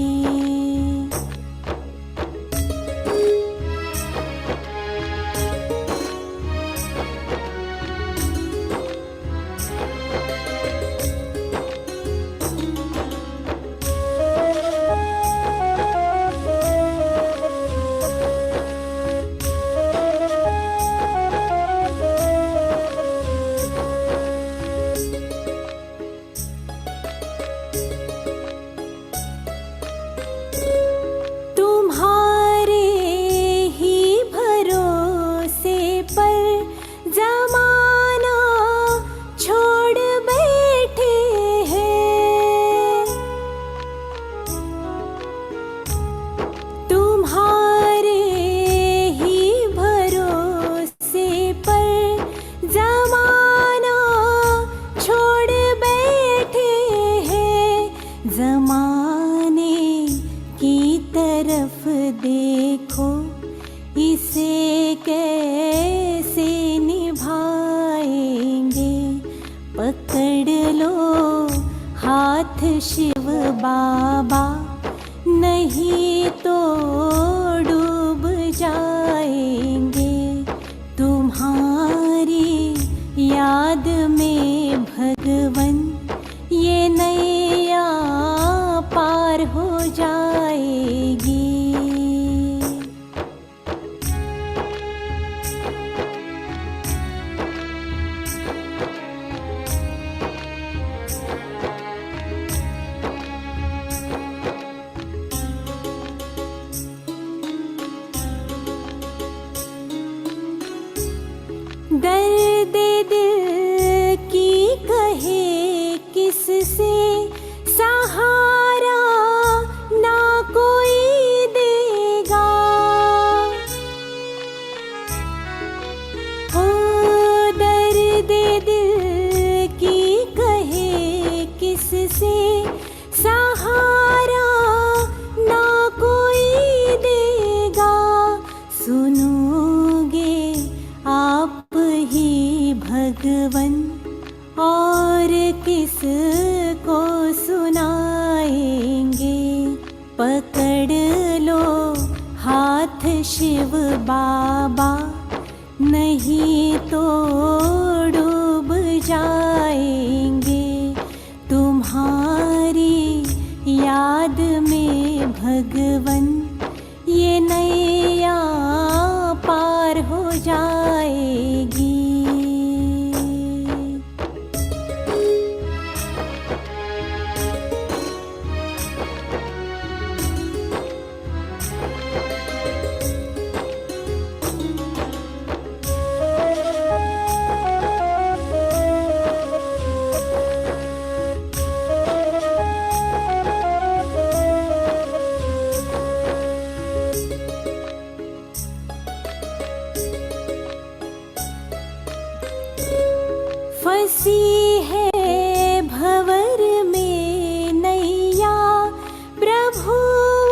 देखो इसे कैसे निभाएंगे। पकड़ लो हाथ शिव बाबा, नहीं तो डूब जाएंगे। तुम्हारी याद में भगवन ये नैया पार हो जाएगी। दर्द दिल की कहे किससे सहारा ना कोई देगा। ओ दर्द दिल की कहे किससे सहारा ना कोई देगा। सुनोगे आप ही भगवन और किस को सुनाएंगे। पकड़ लो हाथ शिव बाबा, नहीं तो डूब जाएंगे। तुम्हारी याद में भगवन ये नैया पार हो जाएगी। फंसी है भंवर में नैया, प्रभु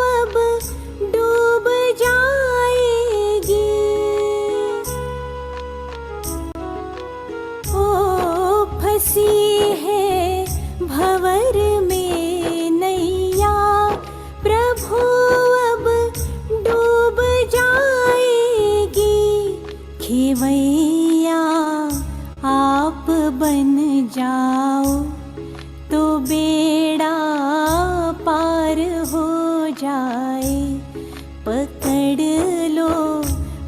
अब डूब जाएगी। पकड़ लो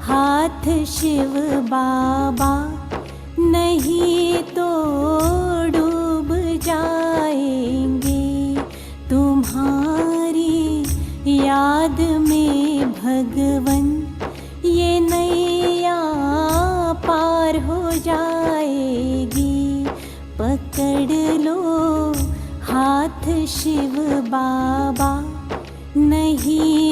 हाथ शिव बाबा, नहीं तो डूब जाएंगे। तुम्हारी याद में भगवन ये नैया पार हो जाएगी। पकड़ लो हाथ शिव बाबा, नहीं